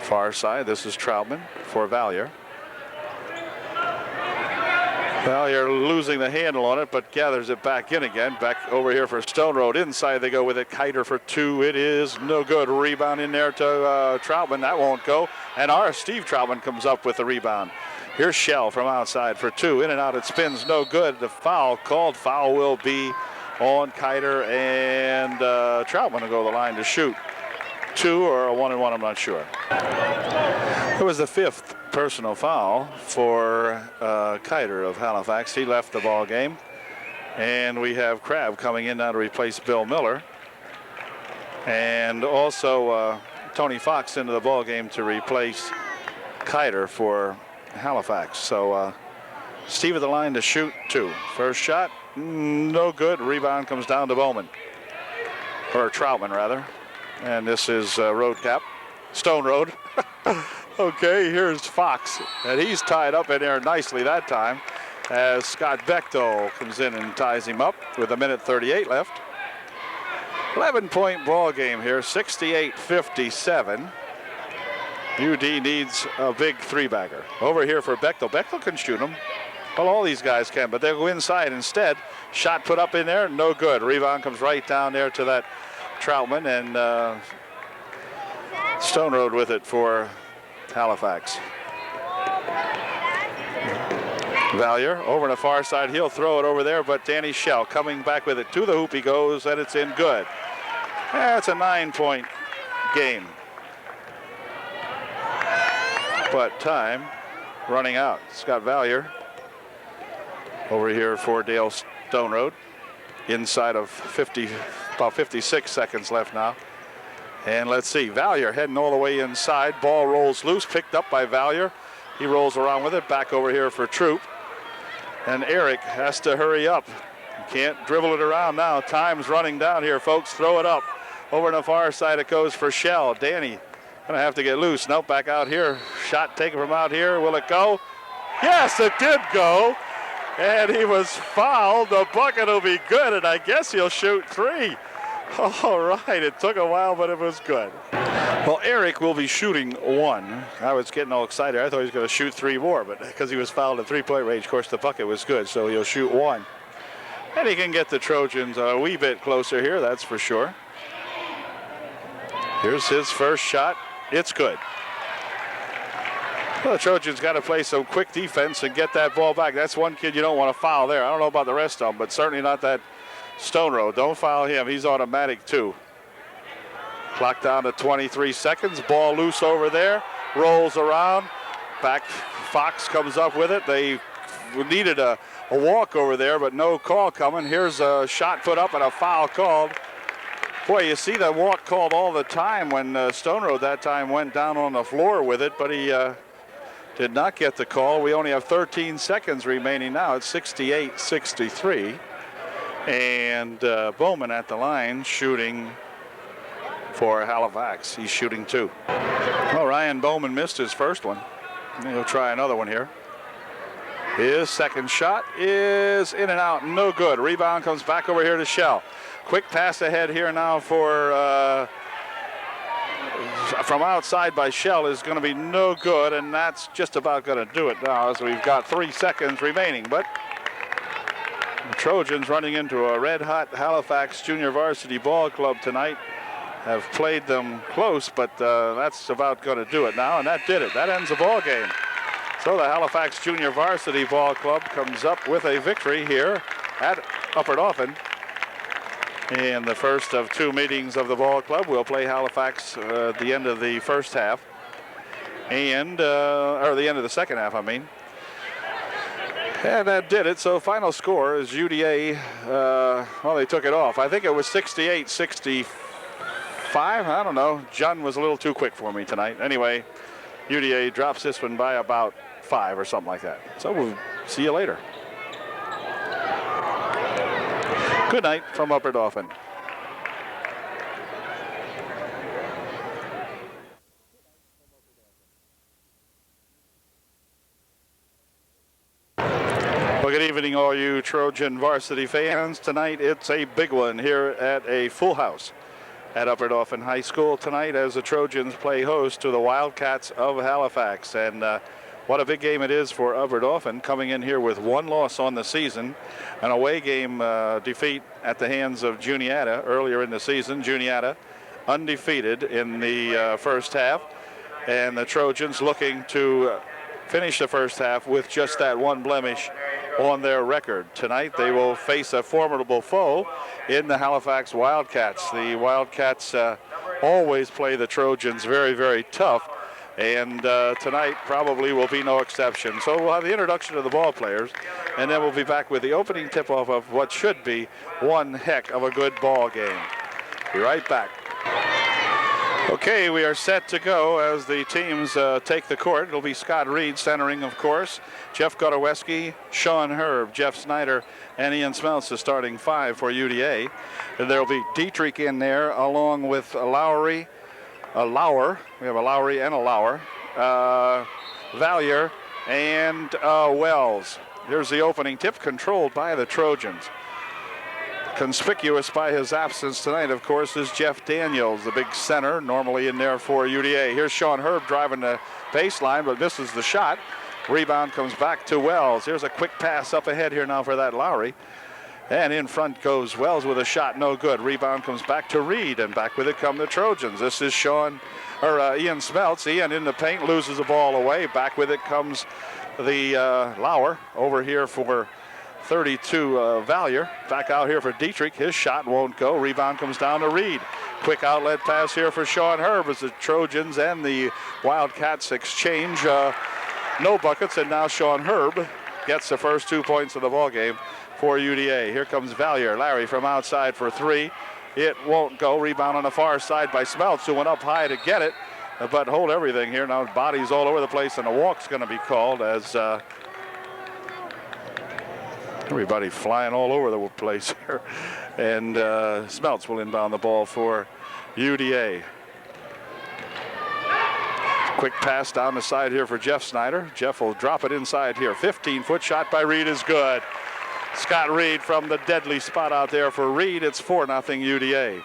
Far side, this is Troutman for Valier. Valier losing the handle on it, but gathers it back in again. Back over here for Stone Road. Inside they go with it. Kiter for 2. It is no good. Rebound in there to Troutman. That won't go. And our Steve Troutman comes up with the rebound. Here's Shell from outside for 2. In and out it spins. No good. The foul called. Foul will be on Kiter, and Troutman will go to the line to shoot 2 or a 1-and-1, I'm not sure. It was the 5th personal foul for Kiter of Halifax. He left the ball game. And we have Crabb coming in now to replace Bill Miller. And also Tony Fox into the ball game to replace Kiter for Halifax. So Steve at the line to shoot 2. First shot, no good. Rebound comes down to Bowman. Or Troutman, rather. And this is Road Cap. Stone Road. Okay, here's Fox. And he's tied up in there nicely that time as Scott Bechtel comes in and ties him up with 1:38 left. 11-point ball game here, 68-57. UD needs a big 3-bagger. Over here for Bechtel. Bechtel can shoot him. Well, all these guys can, but they'll go inside instead. Shot put up in there, no good. Rebound comes right down there to that Troutman, and Stone Road with it for Halifax. Valier over on the far side. He'll throw it over there, but Danny Shell coming back with it. To the hoop he goes, and it's in good. That's a 9-point game. But time running out. Scott Valier over here for Dale Stone Road. Inside of about 56 seconds left now. And let's see, Valier heading all the way inside. Ball rolls loose, picked up by Valier. He rolls around with it, back over here for Troop. And Eric has to hurry up. Can't dribble it around now. Time's running down here, folks. Throw it up. Over on the far side it goes for Shell. Danny gonna have to get loose. Nope, back out here. Shot taken from out here. Will it go? Yes, it did go. And he was fouled. The bucket will be good, and I guess he'll shoot 3. All right, it took a while, but it was good. Well, Eric will be shooting one. I was getting all excited. I thought he was going to shoot 3 more, but because he was fouled at 3-point range, of course, the bucket was good, so he'll shoot 1. And he can get the Trojans a wee bit closer here, that's for sure. Here's his first shot. It's good. Well, the Trojans got to play some quick defense and get that ball back. That's one kid you don't want to foul there. I don't know about the rest of them, but certainly not that Stone Road. Don't foul him. He's automatic, too. Clock down to 23 seconds. Ball loose over there. Rolls around. Back. Fox comes up with it. They needed a walk over there, but no call coming. Here's a shot put up and a foul called. Boy, you see that walk called all the time when Stone Road that time went down on the floor with it, but he did not get the call. We only have 13 seconds remaining now. It's 68-63. And Bowman at the line shooting for Halifax. He's shooting 2. Well, Ryan Bowman missed his first one. He'll try another one here. His second shot is in and out, no good. Rebound comes back over here to Shell. Quick pass ahead here now for from outside by Shell is going to be no good, and that's just about going to do it now as we've got 3 seconds remaining. But the Trojans running into a red-hot Halifax Junior Varsity Ball Club tonight. Have played them close, but that's about going to do it now, and that did it. That ends the ball game. So the Halifax Junior Varsity Ball Club comes up with a victory here at Upper Dauphin. In the first of 2 meetings of the ball club, we'll play Halifax at the end of the first half, and or the end of the second half, I mean. And that did it. So final score is UDA. Well, they took it off. I think it was 68-65. I don't know. John was a little too quick for me tonight. Anyway, UDA drops this one by about 5 or something like that. So we'll see you later. Good night from Upper Dauphin. Well, good evening, all you Trojan varsity fans. Tonight, it's a big one here at a full house at Upper Dauphin High School tonight as the Trojans play host to the Wildcats of Halifax. And what a big game it is for Upper Dauphin, coming in here with 1 loss on the season, an away game defeat at the hands of Juniata earlier in the season. Juniata undefeated in the first half, and the Trojans looking to finish the first half with just that 1 blemish on their record. Tonight they will face a formidable foe in the Halifax Wildcats. The Wildcats always play the Trojans very, very tough, and tonight probably will be no exception. So we'll have the introduction of the ball players, and then we'll be back with the opening tip-off of what should be one heck of a good ball game. Be right back. Okay, we are set to go as the teams take the court. It'll be Scott Reed centering, of course. Jeff Godoweski, Sean Herb, Jeff Snyder, and Ian Smeltz, the starting 5 for UDA. And there'll be Dietrich in there along with Lowry, Lauer. We have a Lowry and a Lauer. Valier and Wells. Here's the opening tip, controlled by the Trojans. Conspicuous by his absence tonight, of course, is Jeff Daniels, the big center, normally in there for UDA. Here's Sean Herb driving the baseline, but misses the shot. Rebound comes back to Wells. Here's a quick pass up ahead here now for that Lowry. And in front goes Wells with a shot, no good. Rebound comes back to Reed, and back with it come the Trojans. This is Ian Smeltz. Ian in the paint, loses the ball away. Back with it comes the Lauer over here for 32 Valier. Back out here for Dietrich. His shot won't go. Rebound comes down to Reed. Quick outlet pass here for Sean Herb as the Trojans and the Wildcats exchange no buckets, and now Sean Herb gets the first 2 points of the ball game for UDA. Here comes Valier. Larry from outside for 3. It won't go. Rebound on the far side by Smeltz, who went up high to get it, but hold everything here. Now bodies all over the place, and a walk's going to be called as everybody flying all over the place here. And Smeltz will inbound the ball for UDA. Quick pass down the side here for Jeff Snyder. Jeff will drop it inside here. 15-foot shot by Reed is good. Scott Reed from the deadly spot out there for Reed. It's 4-0 UDA.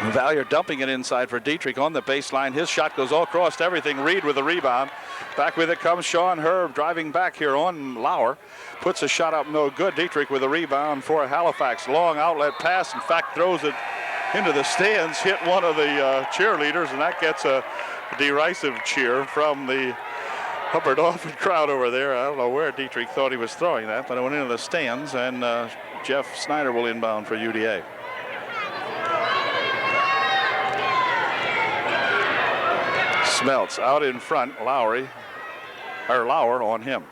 Valier dumping it inside for Dietrich on the baseline. His shot goes all across everything. Reed with the rebound. Back with it comes Sean Herb driving back here on Lauer. Puts a shot up, no good. Dietrich with a rebound for Halifax. Long outlet pass. In fact, throws it into the stands. Hit one of the cheerleaders, and that gets a derisive cheer from the Hubbard Orphan crowd over there. I don't know where Dietrich thought he was throwing that, but it went into the stands, and Jeff Snyder will inbound for UDA. Smeltz out in front. Lauer on him.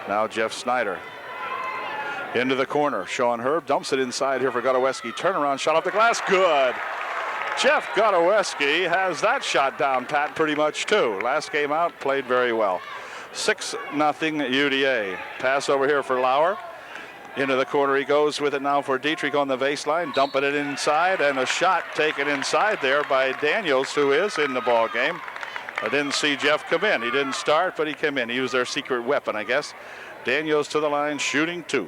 Now Jeff Snyder into the corner. Sean Herb dumps it inside here for Godoweski. Turnaround shot off the glass. Good. Jeff Godoweski has that shot down pat pretty much too. Last game out, played very well. 6-0 UDA. Pass over here for Lauer. Into the corner he goes with it now for Dietrich on the baseline, dumping it inside, and a shot taken inside there by Daniels, who is in the ball game. I didn't see Jeff come in. He didn't start, but he came in. He was their secret weapon, I guess. Daniels to the line, shooting 2.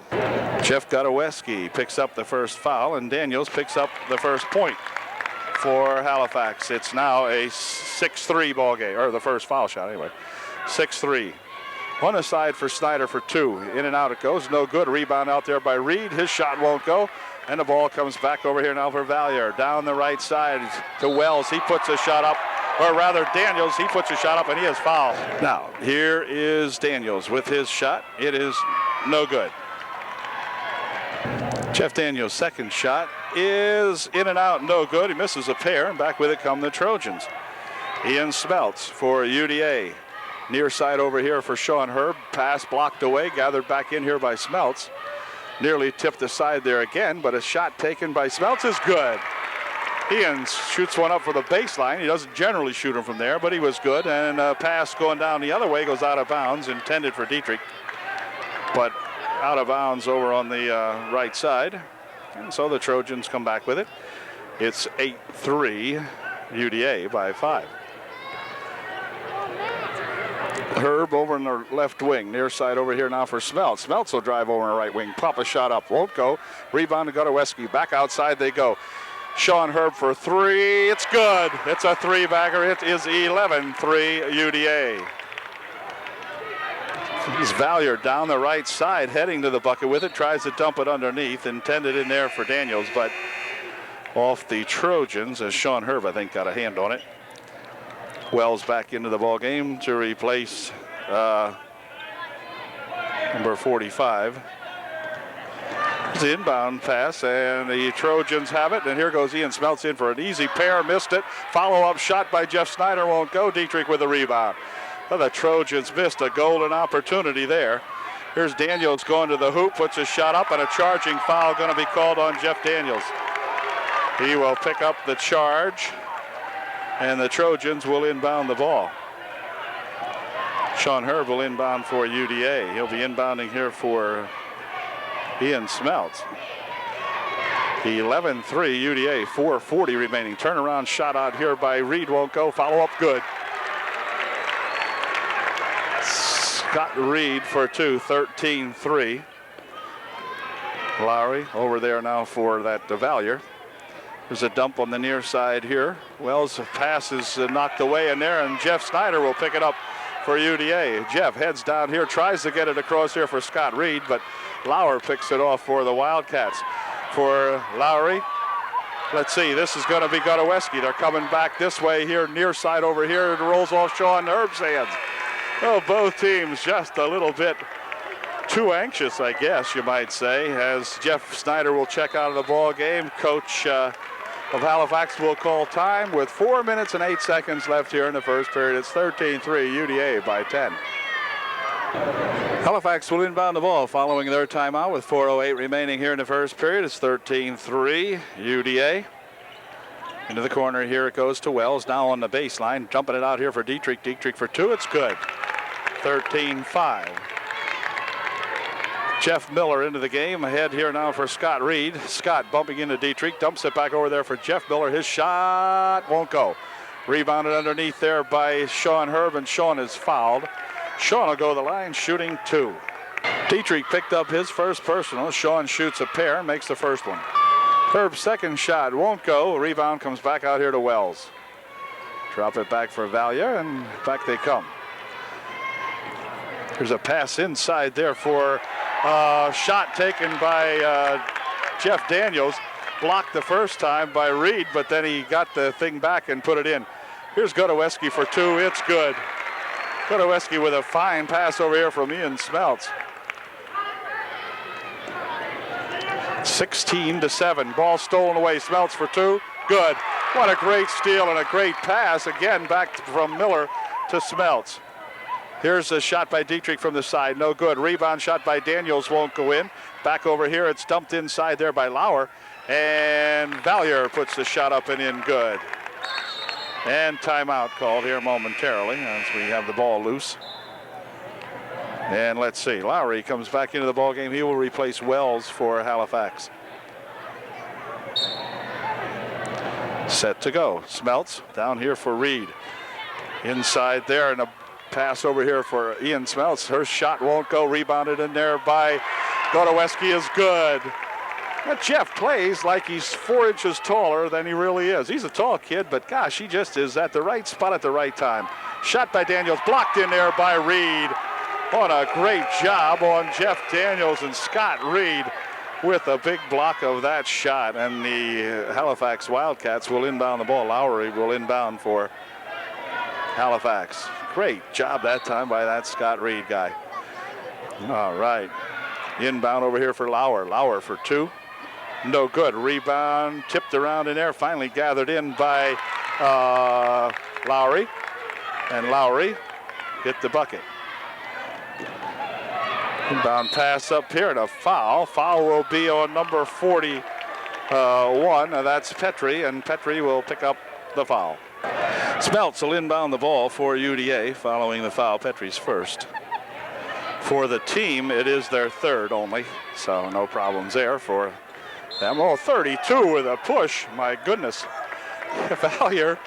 Jeff Godoweski picks up the first foul, and Daniels picks up the first point for Halifax. It's now a 6-3 ball game, or the first foul shot anyway. 6-3. One aside for Snyder for 2. In and out it goes. No good. Rebound out there by Reed. His shot won't go. And the ball comes back over here now for Valier. Down the right side to Wells. He puts a shot up. Or rather, Daniels. He puts a shot up and he is fouled. Now, here is Daniels with his shot. It is no good. Jeff Daniels' second shot is in and out. No good. He misses a pair. And back with it come the Trojans. Ian Smeltz for UDA. Near side over here for Sean Herb. Pass blocked away, gathered back in here by Smeltz. Nearly tipped aside there again, but a shot taken by Smeltz is good. Ian shoots one up for the baseline. He doesn't generally shoot them from there, but he was good. And a pass going down the other way goes out of bounds, intended for Dietrich, but out of bounds over on the right side. And so the Trojans come back with it. It's 8-3 UDA by 5. Herb over in the left wing. Near side over here now for Smeltz. Smeltz will drive over in the right wing. Pop a shot up. Won't go. Rebound to Godoweski. Back outside they go. Sean Herb for 3. It's good. It's a 3-bagger. It is 11-3 UDA. He's Valier down the right side, heading to the bucket with it. Tries to dump it underneath. Intended in there for Daniels, but off the Trojans as Sean Herb, I think, got a hand on it. Wells back into the ball game to replace number 45. It's the inbound pass, and the Trojans have it. And here goes Ian Smeltz in for an easy pair. Missed it. Follow-up shot by Jeff Snyder won't go. Dietrich with the rebound. Well, the Trojans missed a golden opportunity there. Here's Daniels going to the hoop, puts a shot up, and a charging foul going to be called on Jeff Daniels. He will pick up the charge, and the Trojans will inbound the ball. Sean Herb will inbound for UDA. He'll be inbounding here for Ian Smeltz. 11-3 UDA, 4:40 remaining. Turnaround shot out here by Reed won't go. Follow-up good. Scott Reed for 2, 13-3. Lowry over there now for that Valier. There's a dump on the near side here. Wells' pass is knocked away in there, and Jeff Snyder will pick it up for UDA. Jeff heads down here, tries to get it across here for Scott Reed, but Lauer picks it off for the Wildcats. For Lowry, let's see, this is going to be Godoweski. They're coming back this way here, near side over here. It rolls off Sean Herb's hands. Oh, both teams just a little bit too anxious, I guess you might say, as Jeff Snyder will check out of the ball game. Coach of Halifax will call time with 4 minutes and 8 seconds left here in the first period. It's 13-3 UDA by 10. Halifax will inbound the ball following their timeout with 4:08 remaining here in the first period. It's 13-3 UDA. Into the corner here it goes to Wells, now on the baseline, jumping it out here for Dietrich. Dietrich for 2, it's good. 13-5. Jeff Miller into the game, ahead here now for Scott Reed. Scott bumping into Dietrich, dumps it back over there for Jeff Miller. His shot won't go. Rebounded underneath there by Sean Herb, and Sean is fouled. Sean will go to the line, shooting 2. Dietrich picked up his first personal. Sean shoots a pair, makes the first one. Herb's second shot won't go. Rebound comes back out here to Wells. Drop it back for Valier, and back they come. There's a pass inside there for shot taken by Jeff Daniels. Blocked the first time by Reed, but then he got the thing back and put it in. Here's Godoweski for two. It's good. Godoweski with a fine pass over here from Ian Smeltz. 16-7. Ball stolen away. Smeltz for two. Good. What a great steal and a great pass. Again, back from Miller to Smeltz. Here's a shot by Dietrich from the side. No good. Rebound shot by Daniels won't go in. Back over here. It's dumped inside there by Lauer. And Valier puts the shot up and in. Good. And timeout called here momentarily as we have the ball loose. And let's see. Lowry comes back into the ball game. He will replace Wells for Halifax. Set to go. Smeltz down here for Reed. Inside there, and a pass over here for Ian Smeltz. Her shot won't go. Rebounded in there by Godoweski is good. Now Jeff plays like he's 4 inches taller than he really is. He's a tall kid, but gosh, he just is at the right spot at the right time. Shot by Daniels, blocked in there by Reed. What a great job on Jeff Daniels, and Scott Reed with a big block of that shot. And the Halifax Wildcats will inbound the ball. Lowry will inbound for Halifax. Great job that time by that Scott Reed guy. All right. Inbound over here for Lauer. Lauer for two. No good. Rebound tipped around in there. Finally gathered in by Lowry. And Lowry hit the bucket. Inbound pass up here and a foul. Foul will be on number 41. That's Petrie, and Petrie will pick up the foul. Smeltz will inbound the ball for UDA following the foul. Petrie's first. For the team, it is their third only, so no problems there for them. Oh, 32 with a push. My goodness. Valier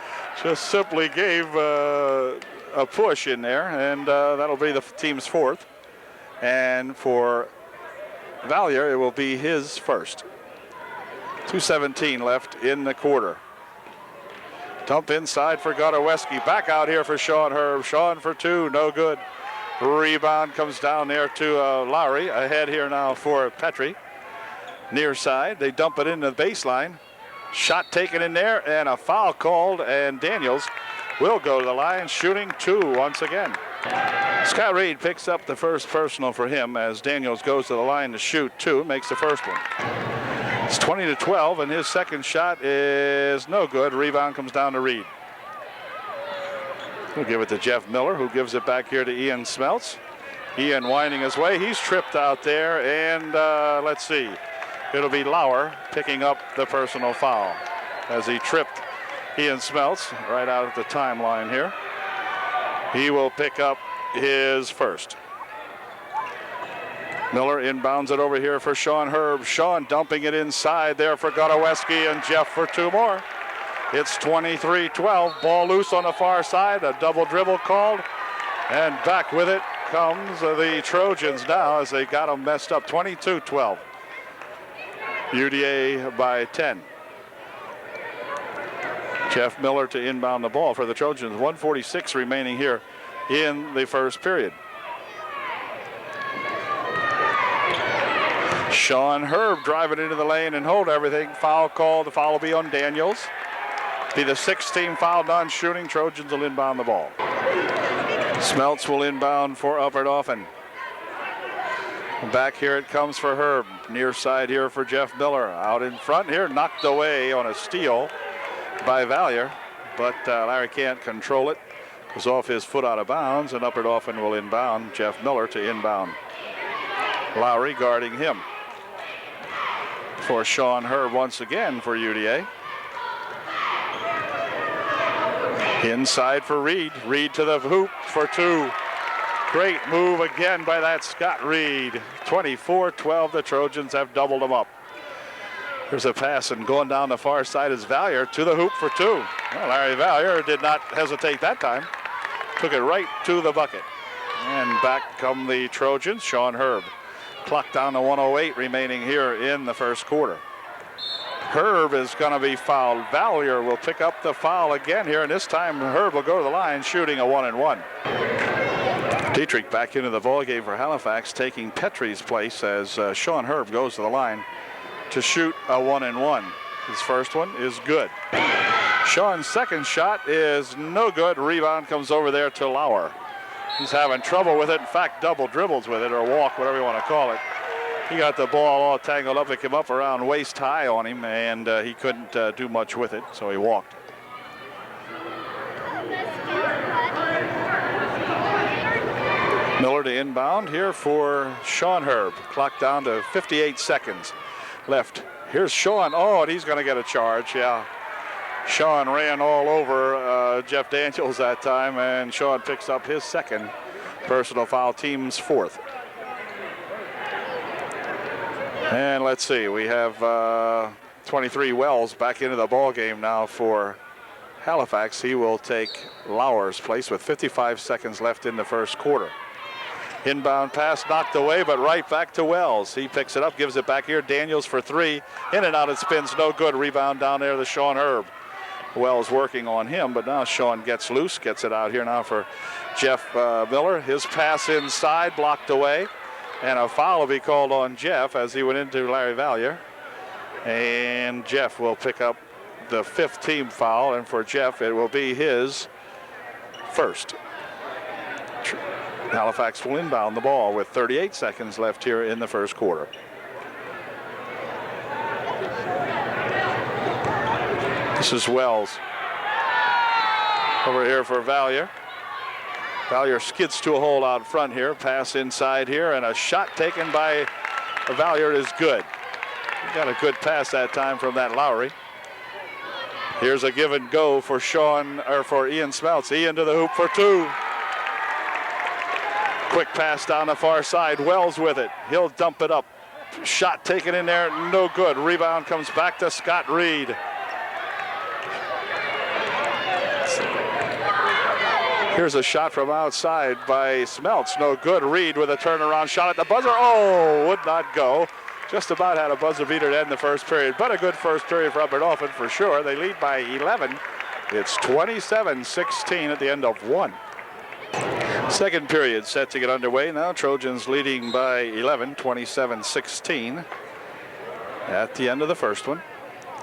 just simply gave a push in there, and that'll be the team's fourth. And for Valier, it will be his first. 2:17 left in the quarter. Dump inside for Godoweski. Back out here for Sean Herb. Sean for two, no good. Rebound comes down there to Lowry. Ahead here now for Petrie. Near side, they dump it into the baseline. Shot taken in there, and a foul called, and Daniels will go to the line, shooting two once again. Scott Reed picks up the first personal for him as Daniels goes to the line to shoot two, makes the first one. It's 20-12, and his second shot is no good. Rebound comes down to Reed. We'll give it to Jeff Miller, who gives it back here to Ian Smeltz. Ian winding his way. He's tripped out there, and let's see. It'll be Lauer picking up the personal foul as he tripped Ian Smeltz right out at the timeline here. He will pick up his first. Miller inbounds it over here for Sean Herb. Sean dumping it inside there for Godoweski and Jeff for two more. It's 23-12. Ball loose on the far side. A double dribble called. And back with it comes the Trojans now as they got them messed up. 22-12. UDA by 10. Jeff Miller to inbound the ball for the Trojans. 1:46 remaining here in the first period. Sean Herb driving into the lane and hold everything. Foul called. The foul will be on Daniels. Be the 16th foul, non-shooting. Trojans will inbound the ball. Smeltz will inbound for Upperdoffen. Back here it comes for Herb. Near side here for Jeff Miller. Out in front here, knocked away on a steal by Valier, but Larry can't control it. It was off his foot out of bounds, and Upperdoffen will inbound. Jeff Miller to inbound. Lowry guarding him. For Sean Herb once again for UDA. Inside for Reed. Reed to the hoop for two. Great move again by that Scott Reed. 24-12, the Trojans have doubled them up. There's a pass, and going down the far side is Valier to the hoop for two. Well, Larry Valier did not hesitate that time. Took it right to the bucket. And back come the Trojans. Sean Herb. Clock down to 1:08 remaining here in the first quarter. Herb is going to be fouled. Valier will pick up the foul again here, and this time Herb will go to the line shooting a 1-and-1. Dietrich back into the ball game for Halifax, taking Petrie's place as Sean Herb goes to the line to shoot a 1-and-1. His first one is good. Sean's second shot is no good. Rebound comes over there to Lauer. He's having trouble with it. In fact, double dribbles with it, or walk, whatever you want to call it. He got the ball all tangled up. It came up around waist high on him, and he couldn't do much with it, so he walked. Miller to inbound here for Sean Herb. Clock down to 58 seconds left. Here's Sean. Oh, and he's going to get a charge, yeah. Sean ran all over Jeff Daniels that time, and Sean picks up his second personal foul, team's fourth. And let's see, we have 23 Wells back into the ball game now for Halifax. He will take Lauer's place with 55 seconds left in the first quarter. Inbound pass knocked away, but right back to Wells. He picks it up, gives it back here. Daniels for three. In and out it spins, no good. Rebound down there to Sean Herb. Wells working on him, but now Sean gets loose, gets it out here now for Jeff Miller. His pass inside, blocked away. And a foul will be called on Jeff as he went into Larry Valier. And Jeff will pick up the fifth team foul, and for Jeff it will be his first. Halifax will inbound the ball with 38 seconds left here in the first quarter. This is Wells over here for Valier. Valier skids to a hole out front here. Pass inside here, and a shot taken by Valier is good. He got a good pass that time from that Lowry. Here's a give and go for Ian Smeltz. Ian to the hoop for two. Quick pass down the far side. Wells with it. He'll dump it up. Shot taken in there, no good. Rebound comes back to Scott Reed. Here's a shot from outside by Smeltz. No good. Reed with a turnaround shot at the buzzer. Oh, would not go. Just about had a buzzer beater to end the first period, but a good first period for Upper Dauphin for sure. They lead by 11. It's 27-16 at the end of one. Second period set to get underway now. Trojans leading by 11, 27-16 at the end of the first one.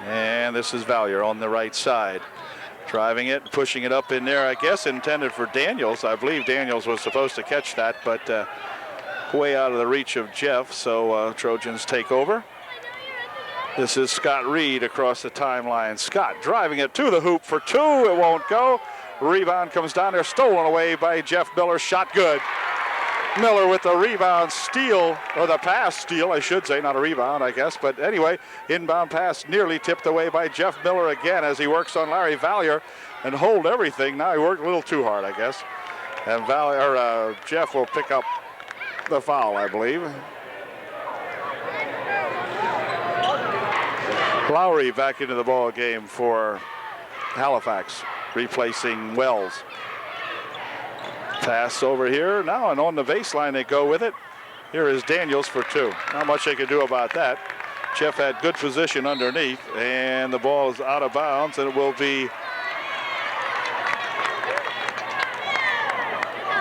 And this is Valier on the right side. Driving it, pushing it up in there, I guess intended for Daniels. I believe Daniels was supposed to catch that, but way out of the reach of Jeff, so Trojans take over. This is Scott Reed across the timeline. Scott driving it to the hoop for two. It won't go. Rebound comes down there, stolen away by Jeff Miller. Shot good. Miller with the rebound steal, or the pass steal, I should say, not a rebound, I guess. But anyway, inbound pass nearly tipped away by Jeff Miller again as he works on Larry Valier and hold everything. Now he worked a little too hard, I guess. And Jeff will pick up the foul, I believe. Lowry back into the ball game for Halifax, replacing Wells. Pass over here now, and on the baseline they go with it. Here is Daniels for two. Not much they can do about that. Jeff had good position underneath, and the ball is out of bounds, and it will be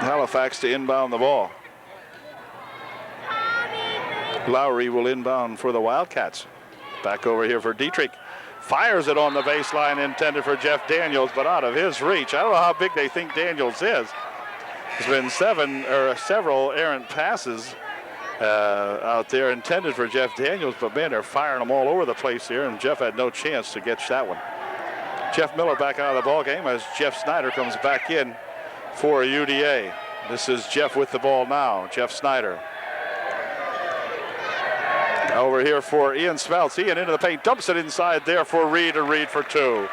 Halifax to inbound the ball. Lowry will inbound for the Wildcats. Back over here for Dietrich. Fires it on the baseline, intended for Jeff Daniels, but out of his reach. I don't know how big they think Daniels is. There's been several errant passes out there intended for Jeff Daniels, but man, they're firing them all over the place here, and Jeff had no chance to catch that one. Jeff Miller back out of the ball game as Jeff Snyder comes back in for UDA. This is Jeff with the ball now. Jeff Snyder. Over here for Ian Smeltz. Ian into the paint, dumps it inside there for Reed, and Reed for two.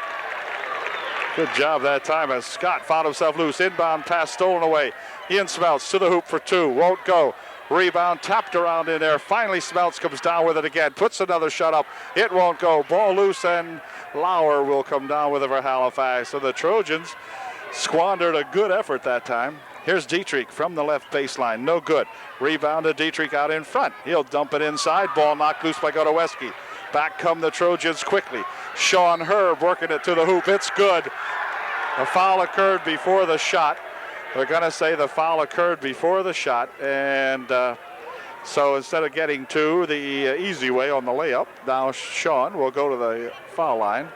Good job that time as Scott found himself loose. Inbound pass stolen away. Ian Smeltz to the hoop for two. Won't go. Rebound tapped around in there. Finally Smeltz comes down with it again. Puts another shot up. It won't go. Ball loose, and Lauer will come down with it for Halifax. So the Trojans squandered a good effort that time. Here's Dietrich from the left baseline. No good. Rebound to Dietrich out in front. He'll dump it inside. Ball knocked loose by Godoweski. Back come the Trojans quickly. Sean Herb working it to the hoop. It's good. The foul occurred before the shot. They're going to say the foul occurred before the shot. And so instead of getting two the easy way on the layup, now Sean will go to the foul line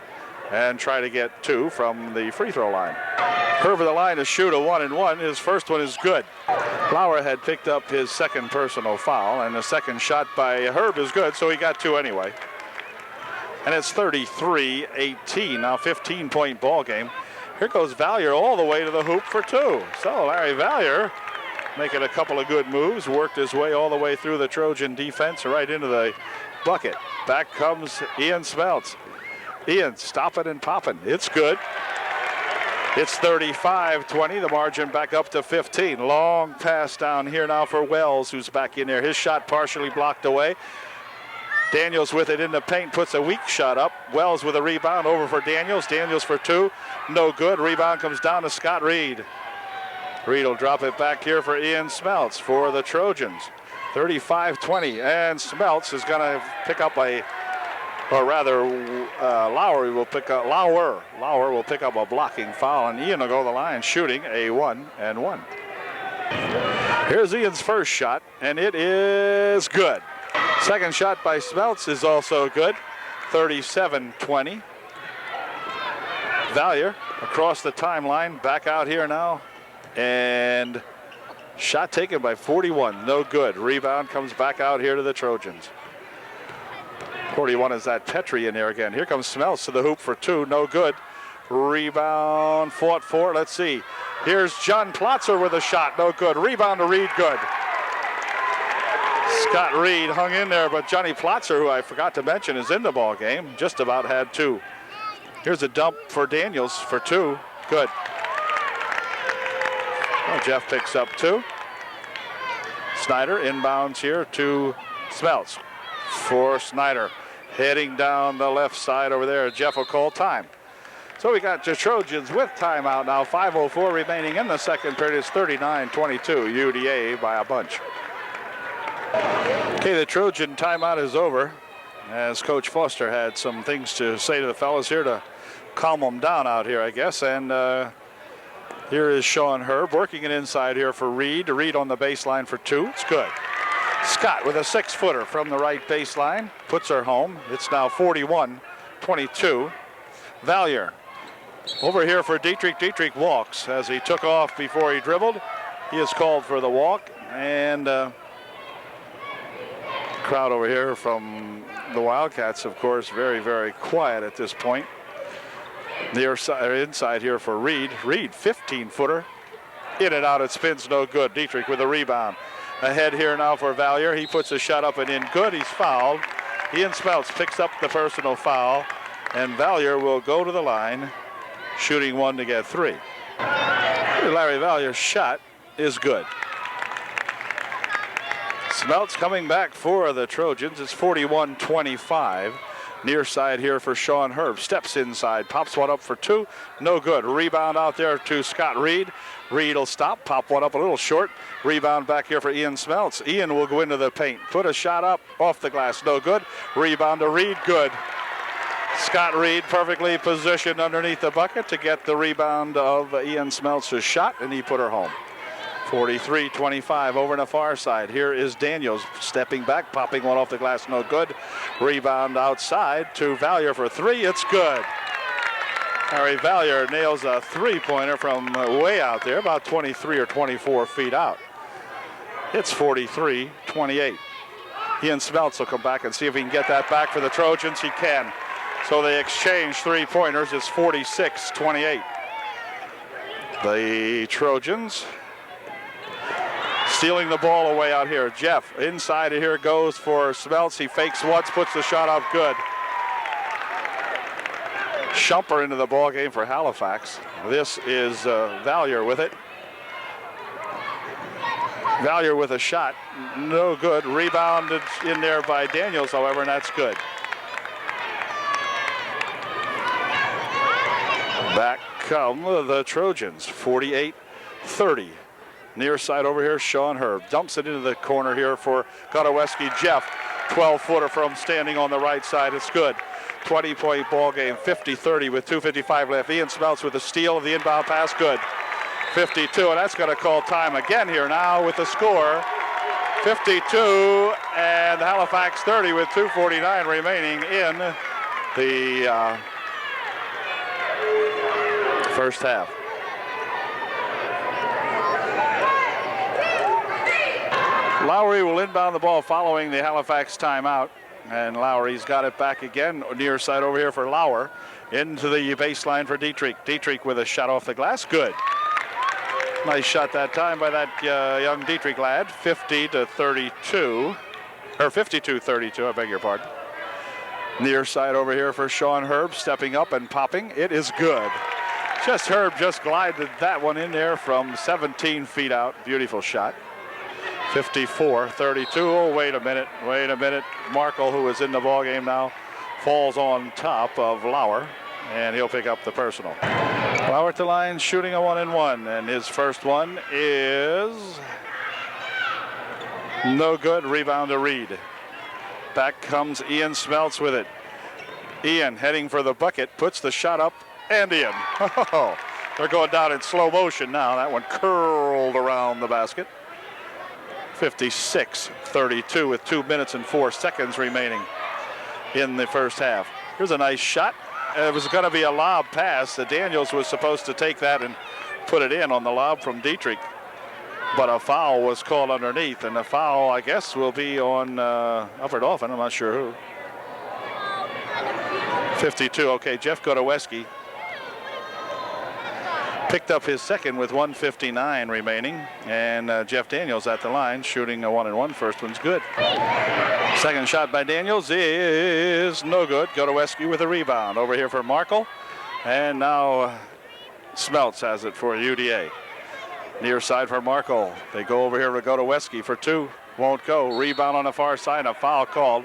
and try to get two from the free throw line. Herb of the line to shoot a 1-and-1. His first one is good. Lauer had picked up his second personal foul, and the second shot by Herb is good, so he got two anyway. And it's 33-18, now 15-point ball game. Here goes Valier all the way to the hoop for two. So Larry Valier making a couple of good moves, worked his way all the way through the Trojan defense right into the bucket. Back comes Ian Smeltz. Ian stopping and popping. It's good. It's 35-20, the margin back up to 15. Long pass down here now for Wells, who's back in there. His shot partially blocked away. Daniels with it in the paint, puts a weak shot up. Wells with a rebound over for Daniels. Daniels for two, no good. Rebound comes down to Scott Reed. Reed will drop it back here for Ian Smeltz for the Trojans. 35-20, and Smeltz is going to pick up Lauer will pick up a blocking foul, and Ian will go to the line shooting a 1-and-1. Here's Ian's first shot, and it is good. Second shot by Smeltz is also good. 37-20. Valier across the timeline, back out here now, and shot taken by 41, no good. Rebound comes back out here to the Trojans. 41 is that Petrie in there again. Here comes Smeltz to the hoop for two, no good. Rebound fought for, let's see. Here's John Plotzer with a shot, no good. Rebound to Reed, good. Scott Reed hung in there, but Johnny Plotzer, who I forgot to mention, is in the ball game. Just about had two. Here's a dump for Daniels for two, good. Well, Jeff picks up two. Snyder inbounds here to Smeltz for Snyder. Heading down the left side over there. Jeff will call time. So we got the Trojans with timeout now. 5:04 remaining in the second period. It's 39-22. UDA by a bunch. Okay, the Trojan timeout is over, as Coach Foster had some things to say to the fellas here to calm them down out here, I guess. And here is Sean Herb working it inside here for Reed. Reed on the baseline for two. It's good. Scott with a 6-footer from the right baseline. Puts her home. It's now 41-22. Valier over here for Dietrich. Dietrich walks as he took off before he dribbled. He is called for the walk. And crowd over here from the Wildcats, of course, very, very quiet at this point. Near side, inside here for Reed. Reed, 15-footer. In and out, it spins, no good. Dietrich with a rebound. Ahead here now for Valier. He puts a shot up and in, good. He's fouled. Ian Smeltz picks up the personal foul, and Valier will go to the line, shooting one to get three. Larry Valier's shot is good. Smeltz coming back for the Trojans. It's 41-25. Near side here for Sean Herb. Steps inside, pops one up for two. No good. Rebound out there to Scott Reed. Reed will stop, pop one up a little short. Rebound back here for Ian Smeltz. Ian will go into the paint. Put a shot up off the glass. No good. Rebound to Reed. Good. Scott Reed perfectly positioned underneath the bucket to get the rebound of Ian Smeltz's shot, and he put her home. 43-25 over on the far side. Here is Daniels stepping back, popping one off the glass, no good. Rebound outside to Valier for three, it's good. Harry Valier nails a three-pointer from way out there, about 23 or 24 feet out. It's 43-28. Ian Smeltz will come back and see if he can get that back for the Trojans. He can. So they exchange three-pointers. It's 46-28. The Trojans stealing the ball away out here. Jeff inside here goes for Smeltz. He fakes once, puts the shot up good. Shumper into the ball game for Halifax. This is Valier with it. Valier with a shot, no good. Rebounded in there by Daniels, however, and that's good. Back come the Trojans, 48-30. Near side over here, Sean Herb dumps it into the corner here for Godoweski. Jeff 12-footer from standing on the right side. It's good. 20-point ball game, 50-30 with 2:55 left. Ian Smeltz with the steal of the inbound pass. Good. 52, and that's going to call time again here now with the score. 52 and Halifax 30 with 2:49 remaining in the first half. Lowry will inbound the ball following the Halifax timeout. And Lowry's got it back again, near side over here for Lauer. Into the baseline for Dietrich. Dietrich with a shot off the glass. Good. Nice shot that time by that young Dietrich lad. 50-32. Or 52-32, I beg your pardon. Near side over here for Sean Herb, stepping up and popping. It is good. Herb just glided that one in there from 17 feet out. Beautiful shot. 54-32. Oh, wait a minute. Markle, who is in the ball game now, falls on top of Lauer, and he'll pick up the personal. Lauer to line, shooting a 1-and-1, and his first one is no good. Rebound to Reed. Back comes Ian Smeltz with it. Ian heading for the bucket, puts the shot up and in. Oh, they're going down in slow motion now. That one curled around the basket. 56-32 with 2 minutes and 4 seconds remaining in the first half. Here's a nice shot. It was going to be a lob pass. Daniels was supposed to take that and put it in on the lob from Dietrich. But a foul was called underneath, and the foul, I guess, will be on Upper Dolphin. I'm not sure who. 52, okay, Jeff Godoweski picked up his second with 1:59 remaining, and Jeff Daniels at the line shooting a 1-and-1. First one's good. Second shot by Daniels is no good. Godoweski with a rebound over here for Markle, and now Smeltz has it for UDA. Near side for Markle. They go over here to Godoweski for two. Won't go. Rebound on the far side. A foul called.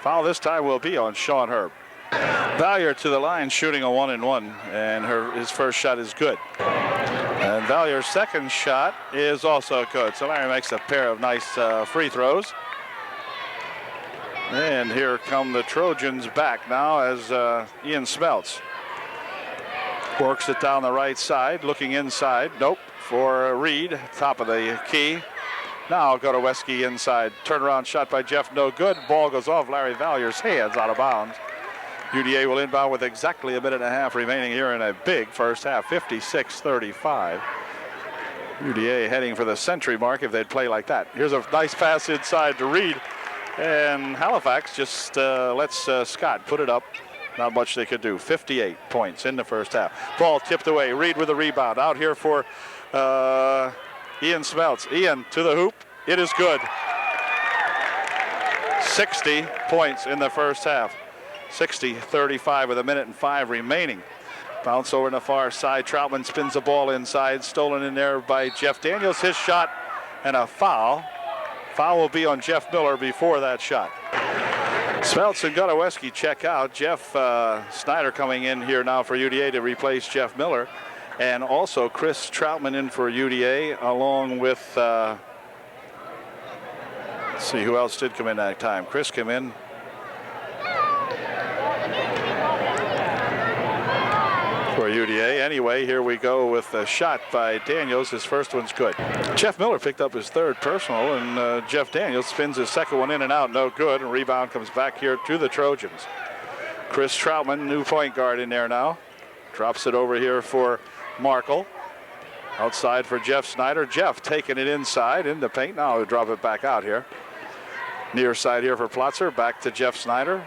Foul this time will be on Sean Herb. Valier to the line shooting a 1-and-1, and his first shot is good. And Valier's second shot is also good. So Larry makes a pair of nice free throws. And here come the Trojans back now as Ian Smeltz works it down the right side, looking inside. Nope, for Reed, top of the key. Now Godoweski inside. Turnaround shot by Jeff, no good. Ball goes off Larry Valier's hands, out of bounds. UDA will inbound with exactly a minute and a half remaining here in a big first half, 56-35. UDA heading for the century mark if they'd play like that. Here's a nice pass inside to Reed, and Halifax just lets Scott put it up. Not much they could do. 58 points in the first half. Ball tipped away. Reed with a rebound. Out here for Ian Smeltz. Ian to the hoop. It is good. 60 points in the first half. 60-35 with a minute and 5 remaining. Bounce over on the far side. Troutman spins the ball inside. Stolen in there by Jeff Daniels. His shot and a foul. Foul will be on Jeff Miller before that shot. Smeltz and Godoweski check out. Jeff Snyder coming in here now for UDA to replace Jeff Miller. And also Chris Troutman in for UDA along with, let's see who else did come in that time. Chris came in. For UDA. Anyway, here we go with a shot by Daniels. His first one's good. Jeff Miller picked up his third personal, and Jeff Daniels spins his second one in and out. No good. And rebound comes back here to the Trojans. Chris Troutman, new point guard in there now. Drops it over here for Markle. Outside for Jeff Snyder. Jeff taking it inside in the paint. Now he'll drop it back out here. Near side here for Plotzer. Back to Jeff Snyder.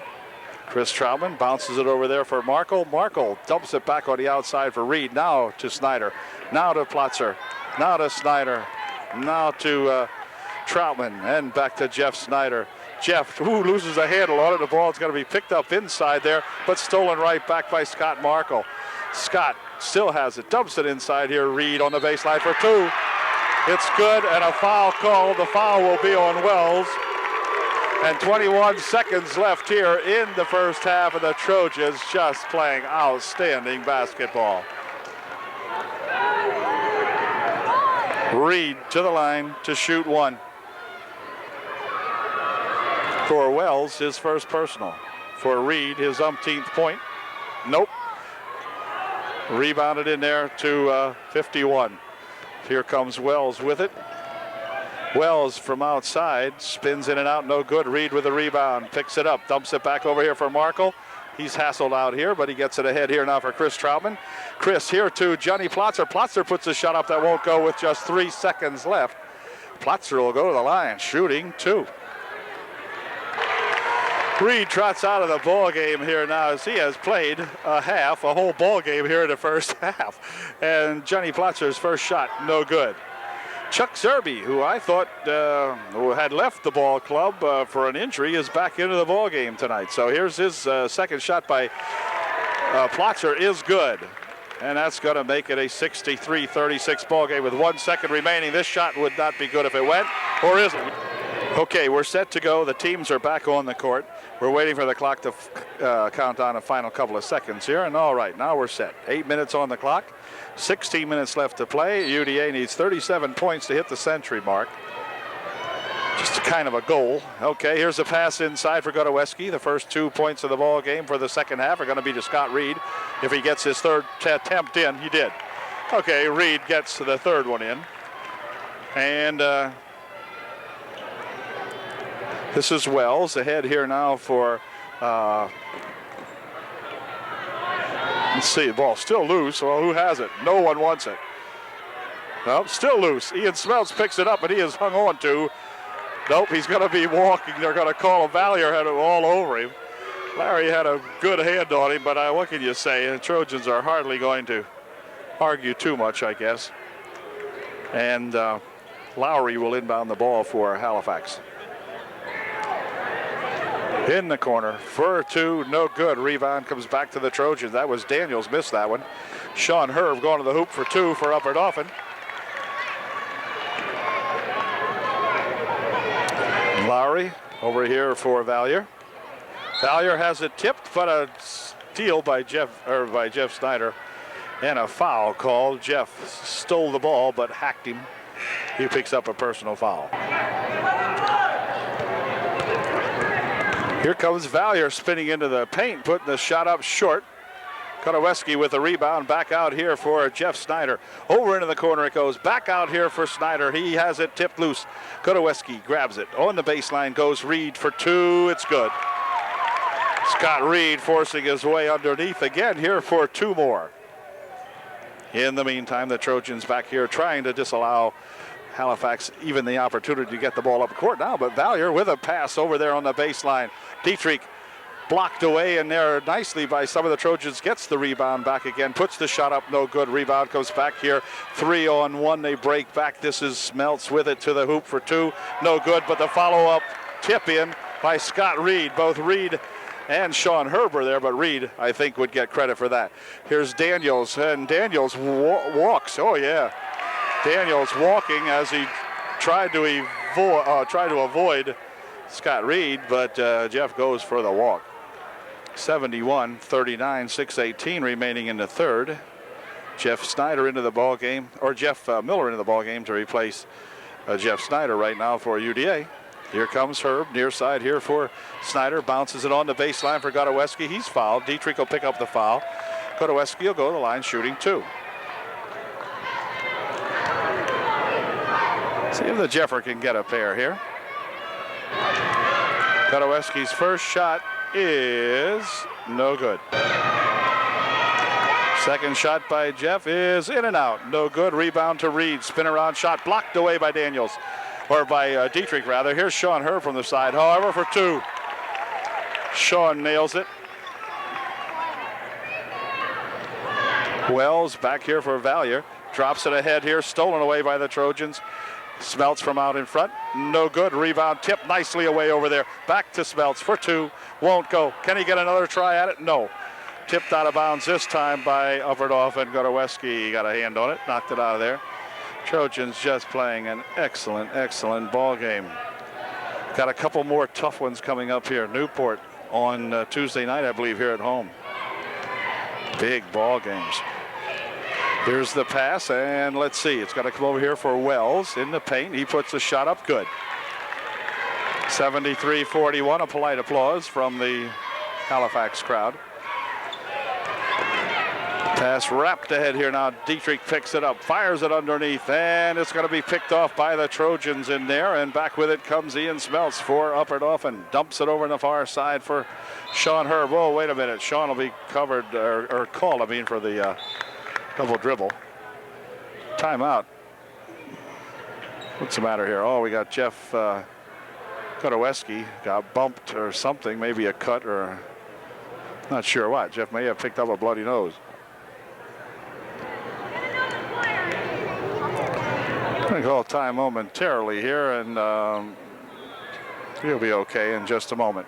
Chris Troutman bounces it over there for Markle. Markle dumps it back on the outside for Reed. Now to Snyder. Now to Plotzer. Now to Snyder. Now to Troutman. And back to Jeff Snyder. Jeff loses a handle on it. The ball's going to be picked up inside there, but stolen right back by Scott Markle. Scott still has it. Dumps it inside here. Reed on the baseline for two. It's good, and a foul called. The foul will be on Wells. And 21 seconds left here in the first half, of the Trojans just playing outstanding basketball. Reed to the line to shoot one. For Wells, his first personal. For Reed, his umpteenth point. Nope. Rebounded in there to 51. Here comes Wells with it. Wells from outside, spins in and out, no good. Reed with the rebound, picks it up, dumps it back over here for Markle. He's hassled out here, but he gets it ahead here now for Chris Troutman. Chris here to Johnny Plotzer. Plotzer puts a shot up that won't go with just 3 seconds left. Plotzer will go to the line, shooting 2. Reed trots out of the ball game here now as he has played a whole ball game here in the first half. And Johnny Plotzer's first shot, no good. Chuck Zerby, who I thought had left the ball club for an injury, is back into the ball game tonight. So here's his second shot by Plotzer is good. And that's going to make it a 63-36 ball game with 1 second remaining. This shot would not be good if it went, or is it? Okay, we're set to go. The teams are back on the court. We're waiting for the clock to count down a final couple of seconds here. And all right, now we're set. 8 minutes on the clock. 16 minutes left to play. UDA needs 37 points to hit the century mark. Just kind of a goal. Okay, here's a pass inside for Godoweski. The first 2 points of the ball game for the second half are going to be to Scott Reed. If he gets his third attempt in, he did. Okay, Reed gets the third one in. And this is Wells ahead here now for, let's see, the ball still loose. Well, who has it? No one wants it. Nope, still loose. Ian Smeltz picks it up, and he is hung on to. Nope, he's going to be walking. They're going to call him. Valier had it all over him. Larry had a good hand on him, but what can you say? The Trojans are hardly going to argue too much, I guess. And Lowry will inbound the ball for Halifax. In the corner for 2, no good. Rebound comes back to the Trojans. That was Daniels, missed that one. Sean Herb going to the hoop for 2 for Upper Dauphin. Lowry over here for Valier. Valier has it tipped, but a steal by Jeff Snyder and a foul called. Jeff stole the ball but hacked him. He picks up a personal foul. Here comes Valier spinning into the paint, putting the shot up short. Kotoweski with the rebound, back out here for Jeff Snyder. Over into the corner it goes, back out here for Snyder. He has it tipped loose. Kotoweski grabs it. On the baseline goes Reed for 2, it's good. Scott Reed forcing his way underneath again here for 2 more. In the meantime, the Trojans back here trying to disallow Halifax even the opportunity to get the ball up the court now, but Valier with a pass over there on the baseline. Dietrich blocked away in there nicely by some of the Trojans, gets the rebound back again, puts the shot up, no good. Rebound comes back here, 3-on-1, they break back. This is Smeltz with it to the hoop for 2, no good, but the follow-up tip in by Scott Reed. Both Reed and Sean Herb are there, but Reed, I think, would get credit for that. Here's Daniels, and Daniels walks, oh yeah. Daniels walking as he tried to avoid Scott Reed, but Jeff goes for the walk. 71-39, 6:18 remaining in the third. Jeff Snyder into the ball game, or Jeff Miller into the ball game to replace Jeff Snyder right now for UDA. Here comes Herb, near side here for Snyder, bounces it on the baseline for Godoweski. He's fouled. Dietrich will pick up the foul. Godoweski will go to the line shooting 2. See if the Jeffer can get a pair here. Godoweski's first shot is no good. Second shot by Jeff is in and out, no good. Rebound to Reed, spin around shot blocked away by Daniels, or by Dietrich rather. Here's Sean Herb from the side, however, for 2. Sean nails it. Wells back here for Valier, drops it ahead here, stolen away by the Trojans. Smeltz from out in front, no good. Rebound tipped nicely away over there. Back to Smeltz for 2, won't go. Can he get another try at it? No. Tipped out of bounds this time by Upper Dauphin. Godoweski got a hand on it, knocked it out of there. Trojans just playing an excellent, excellent ball game. Got a couple more tough ones coming up here. Newport on Tuesday night, I believe, here at home. Big ball games. Here's the pass, and let's see. It's got to come over here for Wells in the paint. He puts the shot up, good. 73-41, a polite applause from the Halifax crowd. Pass wrapped ahead here now. Dietrich picks it up, fires it underneath, and it's going to be picked off by the Trojans in there. And back with it comes Ian Smeltz for Upper Dauphin. Dumps it over on the far side for Sean Herb. Oh, wait a minute. Sean will be covered, or called, for the double dribble. Timeout. What's the matter here? Oh, we got Jeff Kotoweski got bumped or something, maybe a cut or not sure what. Jeff may have picked up a bloody nose. Going to call time momentarily here, and he'll be okay in just a moment.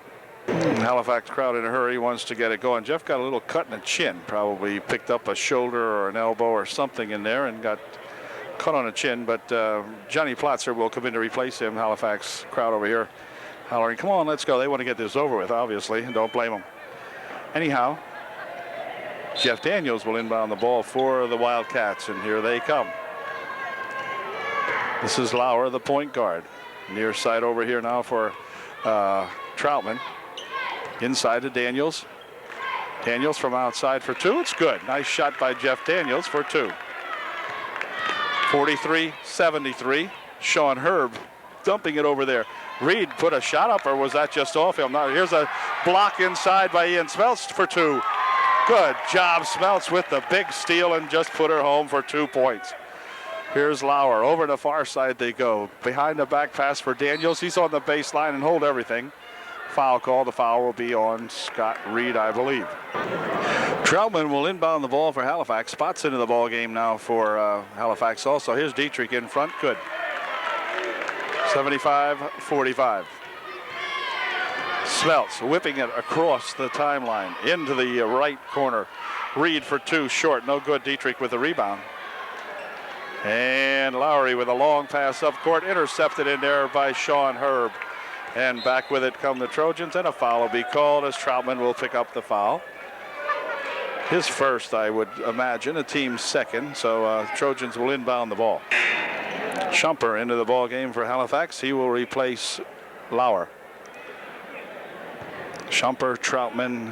Halifax crowd in a hurry, wants to get it going. Jeff got a little cut in the chin, probably picked up a shoulder or an elbow or something in there and got cut on the chin, but Johnny Plotzer will come in to replace him. Halifax crowd over here hollering, come on, let's go. They want to get this over with, obviously, and don't blame them. Anyhow, Jeff Daniels will inbound the ball for the Wildcats, and here they come. This is Lauer, the point guard. Near side over here now for Troutman. Inside to Daniels. Daniels from outside for two. It's good. Nice shot by Jeff Daniels for two. 43-73. Sean Herb dumping it over there. Reed put a shot up, or was that just off him? Now here's a block inside by Ian Smeltz for two. Good job, Smeltz, with the big steal and just put her home for 2 points. Here's Lauer. Over the far side they go. Behind the back pass for Daniels. He's on the baseline and hold everything. Foul call. The foul will be on Scott Reed, I believe. Troutman will inbound the ball for Halifax. Spots into the ball game now for Halifax also. Here's Dietrich in front. Good. 75-45. Smeltz whipping it across the timeline into the right corner. Reed for two, short. No good. Dietrich with the rebound. And Lowry with a long pass up court, intercepted in there by Sean Herb. And back with it come the Trojans, and a foul will be called as Troutman will pick up the foul. His first, I would imagine, a team's second, so Trojans will inbound the ball. Shumper into the ball game for Halifax. He will replace Lauer. Shumper, Troutman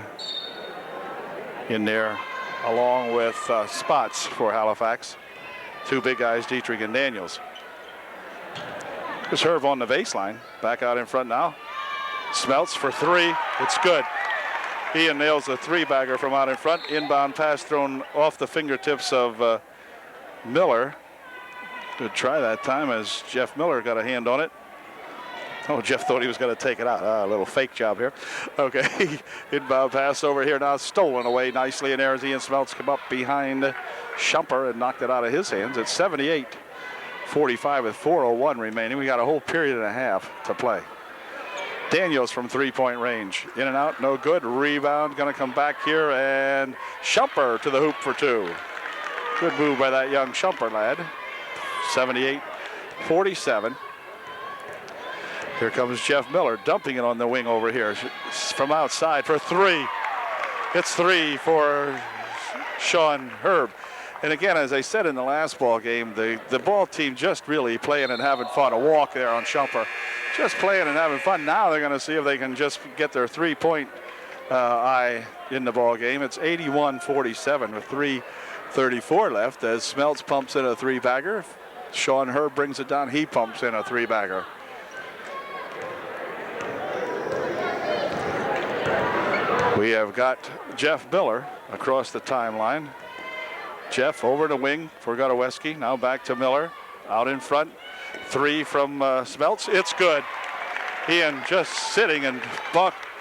in there, along with Spots for Halifax. Two big guys, Dietrich and Daniels. Here's Herb on the baseline. Back out in front now. Smeltz for three. It's good. Ian nails a three-bagger from out in front. Inbound pass thrown off the fingertips of Miller. Good try that time as Jeff Miller got a hand on it. Oh, Jeff thought he was going to take it out. A little fake job here. Okay, inbound pass over here now, stolen away nicely in there as Ian Smeltz come up behind Shumper and knocked it out of his hands. It's 78-45 with 4:01 remaining. We got a whole period and a half to play. Daniels from three-point range. In and out, no good. Rebound, going to come back here, and Shumper to the hoop for two. Good move by that young Shumper lad. 78-47. Here comes Jeff Miller dumping it on the wing over here from outside for three. It's three for Sean Herb. And again, as I said in the last ball game, the ball team just really playing and having fun. A walk there on Shumper. Just playing and having fun. Now they're going to see if they can just get their three-point eye in the ball game. It's 81-47 with 3:34 left as Smeltz pumps in a three-bagger. Sean Herb brings it down. He pumps in a three-bagger. We have got Jeff Miller across the timeline. Jeff over the wing for Gotoweski. Now back to Miller. Out in front. Three from Smeltz. It's good. Ian just sitting and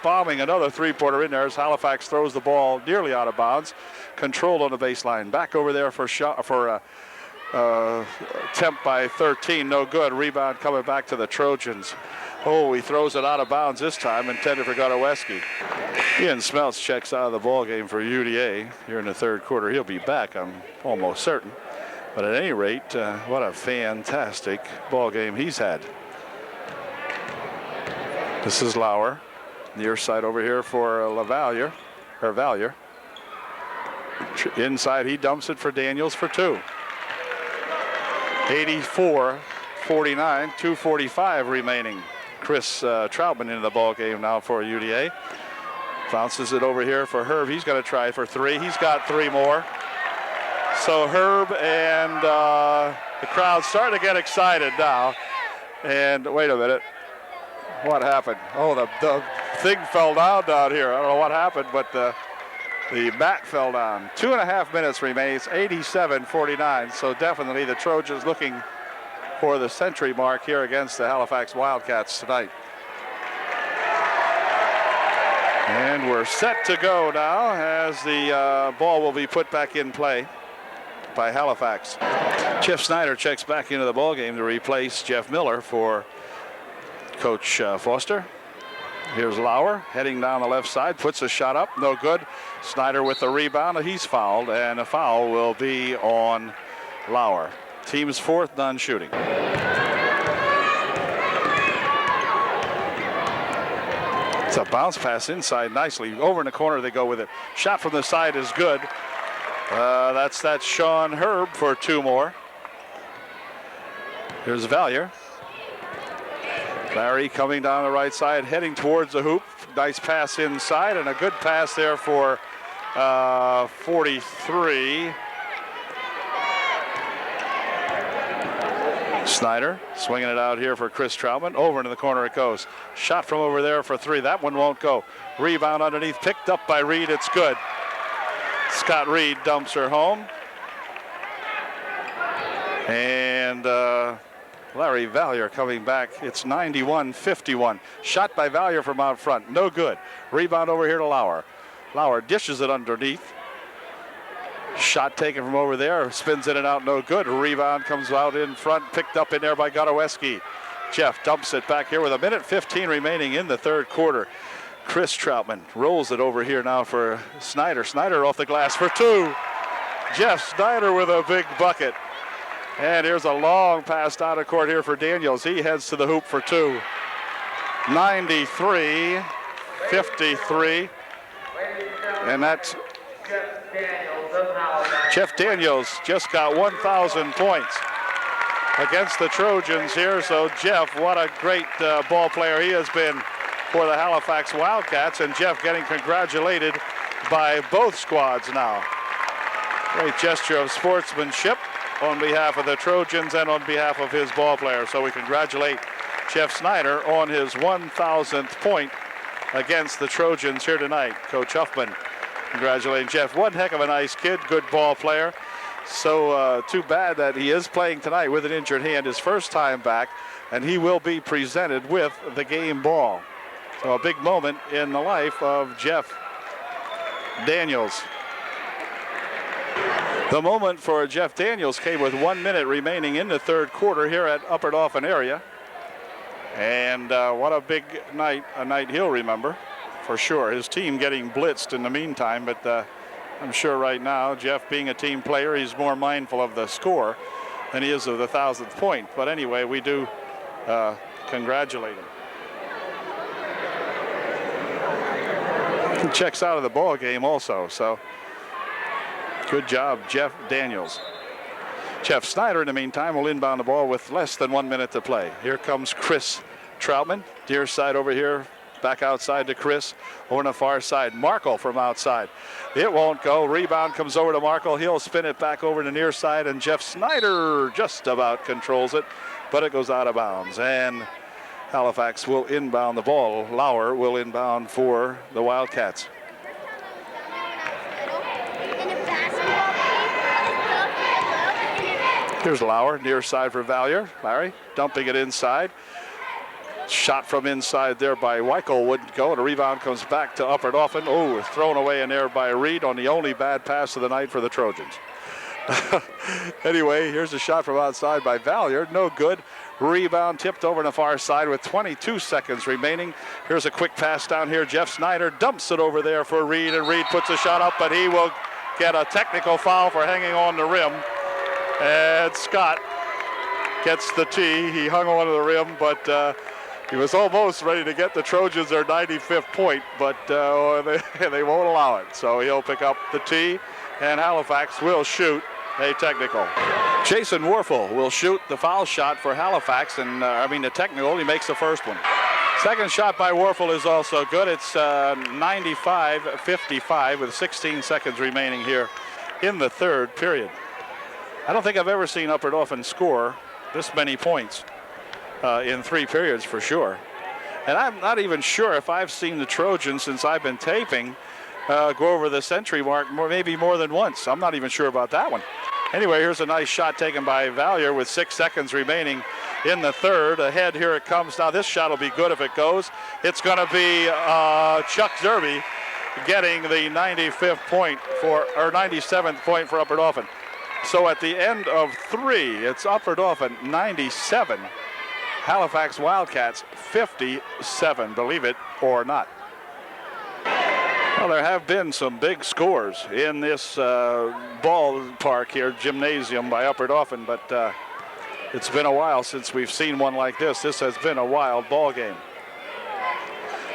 bombing another three-pointer in there as Halifax throws the ball nearly out of bounds. Controlled on the baseline. Back over there for attempt by 13. No good. Rebound coming back to the Trojans. Oh, he throws it out of bounds this time, intended for Gotoweski. Ian Smeltz checks out of the ball game for UDA here in the third quarter. He'll be back, I'm almost certain. But at any rate, what a fantastic ball game he's had. This is Lauer. Near side over here for Valier. Inside, he dumps it for Daniels for two. 84-49, 2:45 remaining. Chris Troutman into the ball game now for UDA. Bounces it over here for Herb. He's going to try for 3. He's got 3 more. So Herb and the crowd starting to get excited now. And wait a minute. What happened? Oh, the thing fell down here. I don't know what happened, but the bat fell down. 2.5 minutes remains, 87-49. So definitely the Trojans looking for the century mark here against the Halifax Wildcats tonight. And we're set to go now as the ball will be put back in play by Halifax. Jeff Snyder checks back into the ball game to replace Jeff Miller for Coach Foster. Here's Lauer heading down the left side, puts a shot up, no good. Snyder with the rebound, he's fouled, and a foul will be on Lauer. Team's 4th non-shooting. It's a bounce pass inside nicely. Over in the corner they go with it. Shot from the side is good. That's Sean Herb for 2 more. Here's Valier. Larry coming down the right side, heading towards the hoop. Nice pass inside, and a good pass there for 43. Snyder swinging it out here for Chris Troutman. Over into the corner it goes. Shot from over there for 3. That one won't go. Rebound underneath, picked up by Reed. It's good. Scott Reed dumps her home. And Larry Valier coming back. It's 91-51. Shot by Valier from out front. No good. Rebound over here to Lauer. Lauer dishes it underneath. Shot taken from over there. Spins in and out. No good. Rebound comes out in front. Picked up in there by Godoweski. Jeff dumps it back here with 1:15 remaining in the 3rd quarter. Chris Troutman rolls it over here now for Snyder. Snyder off the glass for 2. Jeff Snyder with a big bucket. And here's a long pass down the court here for Daniels. He heads to the hoop for 2. 93-53. And that's Jeff Daniels just got 1,000 points against the Trojans here. So Jeff, what a great ball player he has been for the Halifax Wildcats. And Jeff getting congratulated by both squads now. Great gesture of sportsmanship on behalf of the Trojans and on behalf of his ball player. So we congratulate Jeff Snyder on his 1,000th point against the Trojans here tonight. Coach Huffman congratulating Jeff. One heck of a nice kid, good ball player. So too bad that he is playing tonight with an injured hand, his first time back, and he will be presented with the game ball. So a big moment in the life of Jeff Daniels. The moment for Jeff Daniels came with 1 minute remaining in the 3rd quarter here at Upper Dauphin area. And what a big night, a night he'll remember for sure. His team getting blitzed in the meantime, but I'm sure right now, Jeff being a team player, he's more mindful of the score than he is of the 1,000th point. But anyway, we do congratulate him. He checks out of the ball game also, so good job, Jeff Daniels. Jeff Snyder, in the meantime, will inbound the ball with less than 1 minute to play. Here comes Chris Troutman. Deer side over here, back outside to Chris. Over on the far side, Markle from outside. It won't go. Rebound comes over to Markle. He'll spin it back over to the near side, and Jeff Snyder just about controls it, but it goes out of bounds. And Halifax will inbound the ball. Lauer will inbound for the Wildcats. Here's Lauer, near side for Valier. Larry dumping it inside. Shot from inside there by Weichel wouldn't go, and a rebound comes back to Upper Dauphin. Oh, thrown away in there by Reed on the only bad pass of the night for the Trojans. Anyway, here's a shot from outside by Valier. No good. Rebound tipped over on the far side with 22 seconds remaining. Here's a quick pass down here. Jeff Snyder dumps it over there for Reed, and Reed puts a shot up, but he will get a technical foul for hanging on the rim. And Scott gets the tee. He hung on to the rim, but he was almost ready to get the Trojans their 95th point, but they won't allow it. So he'll pick up the tee, and Halifax will shoot a technical. Jason Warfel will shoot the foul shot for Halifax, and the technical. He makes the first one. Second shot by Warfel is also good. It's 95-55 with 16 seconds remaining here in the third period. I don't think I've ever seen Upper Dauphin score this many points in 3 periods for sure. And I'm not even sure if I've seen the Trojans since I've been taping go over the century mark maybe more than once. I'm not even sure about that one. Anyway, here's a nice shot taken by Valier with 6 seconds remaining in the third. Ahead, here it comes now. This shot will be good if it goes. It's going to be Chuck Zerbe getting the 95th point or 97th point for Upper Dauphin. So at the end of 3, it's Upper Dauphin 97, Halifax Wildcats 57, believe it or not. Well, there have been some big scores in this ballpark here, gymnasium by Upper Dauphin, but it's been a while since we've seen one like this. This has been a wild ball game.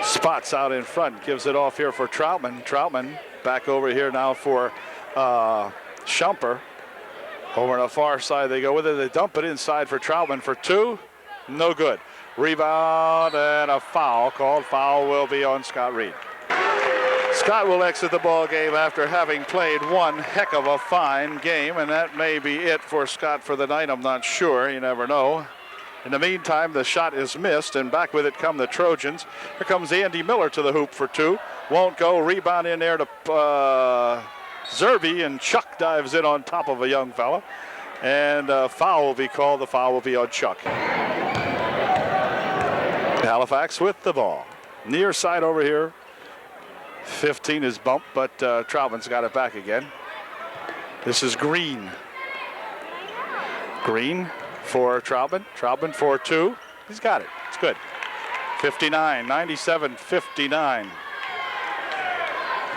Spots out in front, gives it off here for Troutman. Troutman back over here now for Shumper. Over on the far side they go with it. They dump it inside for Troutman for 2. No good. Rebound and a foul called. Foul will be on Scott Reed. Scott will exit the ball game after having played one heck of a fine game, and that may be it for Scott for the night. I'm not sure. You never know. In the meantime, the shot is missed, and back with it come the Trojans. Here comes Andy Miller to the hoop for 2. Won't go. Rebound in there to Zerbe, and Chuck dives in on top of a young fella. And a foul will be called. The foul will be on Chuck. Halifax with the ball. Near side over here. 15 is bumped, but Troutman's got it back again. This is Green. Green for Troutman. Troutman for 2. He's got it. It's good. 59, 97, 59.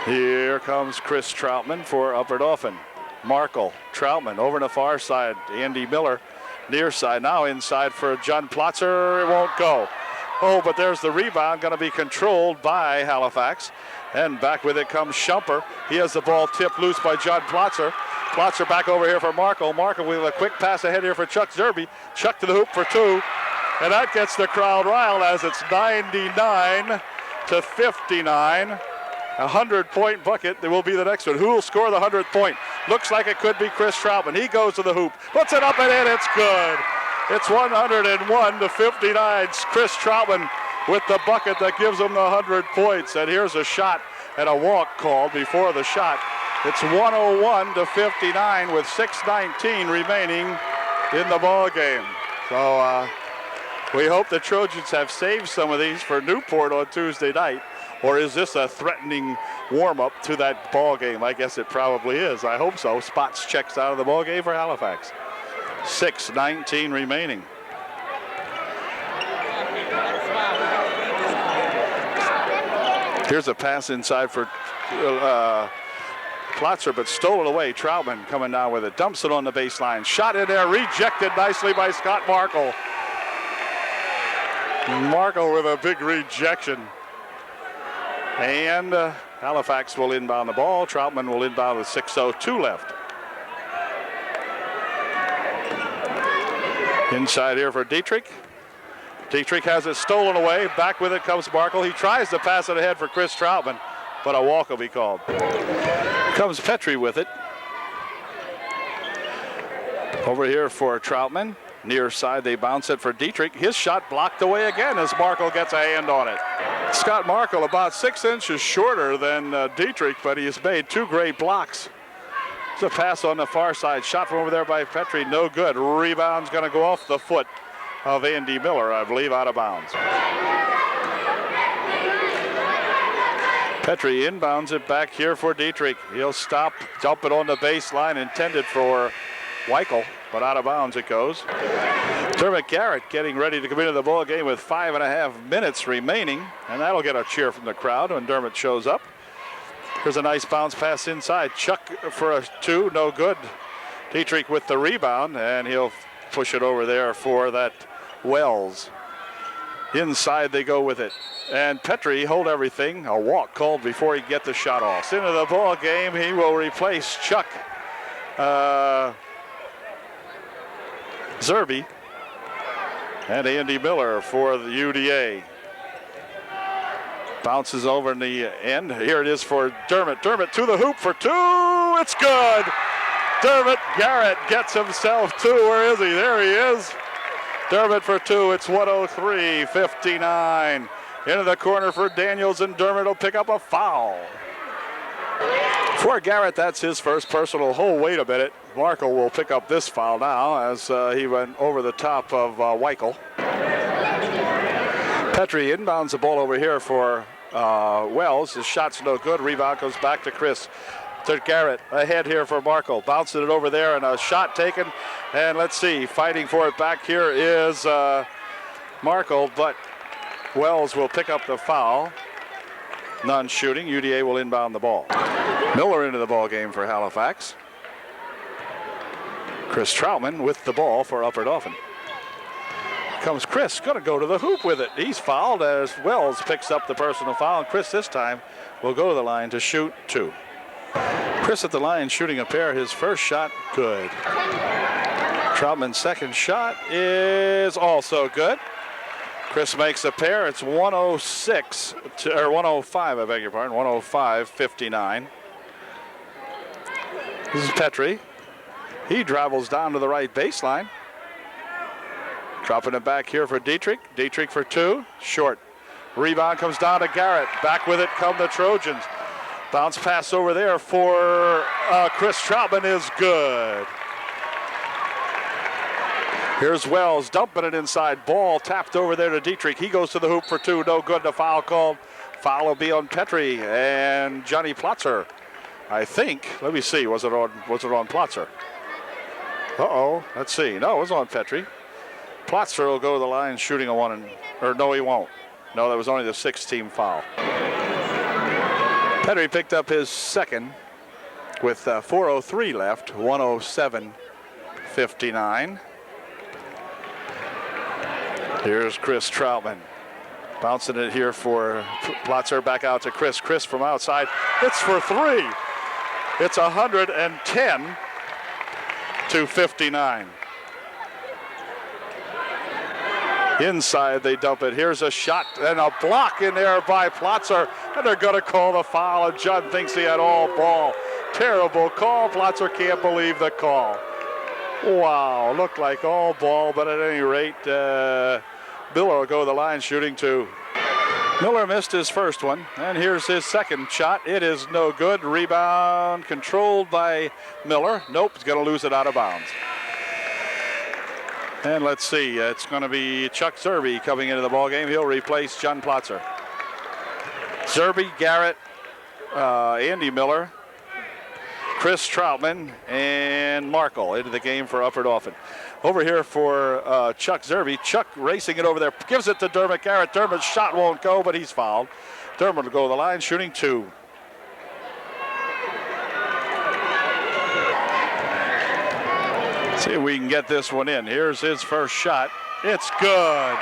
Here comes Chris Troutman for Upper Dauphin. Markle, Troutman over on the far side. Andy Miller near side. Now inside for John Plotzer. It won't go. Oh, but there's the rebound, going to be controlled by Halifax. And back with it comes Shumper. He has the ball tipped loose by John Plotzer. Plotzer back over here for Markle. Markle with a quick pass ahead here for Chuck Zerbe. Chuck to the hoop for 2. And that gets the crowd riled as it's 99-59. 100-point bucket. There will be the next one. Who will score the 100th point? Looks like it could be Chris Troutman. He goes to the hoop. Puts it up and in. It's good. It's 101-59. Chris Troutman with the bucket that gives him the 100 points. And here's a shot and a walk called before the shot. It's 101-59 with 6:19 remaining in the ball game. So we hope the Trojans have saved some of these for Newport on Tuesday night. Or is this a threatening warm-up to that ball game? I guess it probably is. I hope so. Spots checks out of the ball game for Halifax. 6:19 remaining. Here's a pass inside for Plotzer, but stolen away. Troutman coming down with it. Dumps it on the baseline. Shot in there. Rejected nicely by Scott Markle. Markle with a big rejection. And Halifax will inbound the ball. Troutman will inbound with 6:02 left. Inside here for Dietrich. Dietrich has it stolen away. Back with it comes Markle. He tries to pass it ahead for Chris Troutman, but a walk will be called. Comes Petrie with it. Over here for Troutman. Near side, they bounce it for Dietrich. His shot blocked away again as Markle gets a hand on it. Scott Markle about 6 inches shorter than Dietrich, but he has made 2 great blocks. It's a pass on the far side. Shot from over there by Petrie. No good. Rebound's going to go off the foot of Andy Miller, I believe, out of bounds. Petrie inbounds it back here for Dietrich. He'll stop, dump it on the baseline, intended for Weichel, but out of bounds it goes. Dermot Garrett getting ready to come into the ball game with 5.5 minutes remaining, and that'll get a cheer from the crowd when Dermot shows up. Here's a nice bounce pass inside. Chuck for a 2, no good. Dietrich with the rebound, and he'll push it over there for that Wells. Inside they go with it. And Petrie hold everything. A walk called before he get the shot off. Into the ball game, he will replace Chuck Zerbe and Andy Miller for the UDA. Bounces over in the end. Here it is for Dermott. Dermott to the hoop for two. It's good. Dermott Garrett gets himself two. Where is he? There he is. Dermott for two. It's 103-59. Into the corner for Daniels, and Dermott will pick up a foul. For Garrett, that's his first personal. Oh, wait a minute. Markle will pick up this foul now as he went over the top of Weichel. Petrie inbounds the ball over here for Wells. His shot's no good. Rebound goes back to Chris. To Garrett. Ahead here for Markle. Bouncing it over there and a shot taken. And let's see. Fighting for it back here is Markle, but Wells will pick up the foul. None shooting. UDA will inbound the ball. Miller into the ball game for Halifax. Chris Troutman with the ball for Upper Dauphin. Comes Chris, going to go to the hoop with it. He's fouled as Wells picks up the personal foul. And Chris this time will go to the line to shoot two. Chris at the line shooting a pair. His first shot, good. Troutman's second shot is also good. Chris makes a pair. It's 105, I beg your pardon, 105-59. This is Petrie. He travels down to the right baseline. Dropping it back here for Dietrich. Dietrich for two. Short. Rebound comes down to Garrett. Back with it come the Trojans. Bounce pass over there for Chris Troutman is good. Here's Wells dumping it inside. Ball tapped over there to Dietrich. He goes to the hoop for two. No good. The foul called. Foul will be on Petrie and Johnny Plotzer. I think. Let me see. Was it on Plotzer? Uh-oh. Let's see. No, it was on Petrie. Plotzer will go to the line shooting a one. Or no, he won't. No, that was only the sixth-team foul. Petrie picked up his second with 4:03 left. 107-59. Here's Chris Troutman. Bouncing it here for Plotzer. Back out to Chris. Chris from outside. It's for three. It's 110-59. Inside they dump it. Here's a shot and a block in there by Plotzer. And they're going to call the foul. And Judd thinks he had all ball. Terrible call. Plotzer can't believe the call. Wow, looked like all ball, but at any rate, Miller will go to the line shooting two. Miller missed his first one, and here's his second shot. It is no good. Rebound controlled by Miller. Nope, he's going to lose it out of bounds. And let's see, it's going to be Chuck Zerbe coming into the ballgame. He'll replace John Plotzer. Zerbe, Garrett, Andy Miller, Chris Troutman, and Markle into the game for Upper Dauphin. Over here for Chuck Zerbe. Chuck racing it over there, gives it to Dermott Garrett. Dermott's shot won't go, but he's fouled. Dermott will go to the line, shooting two. See if we can get this one in. Here's his first shot. It's good.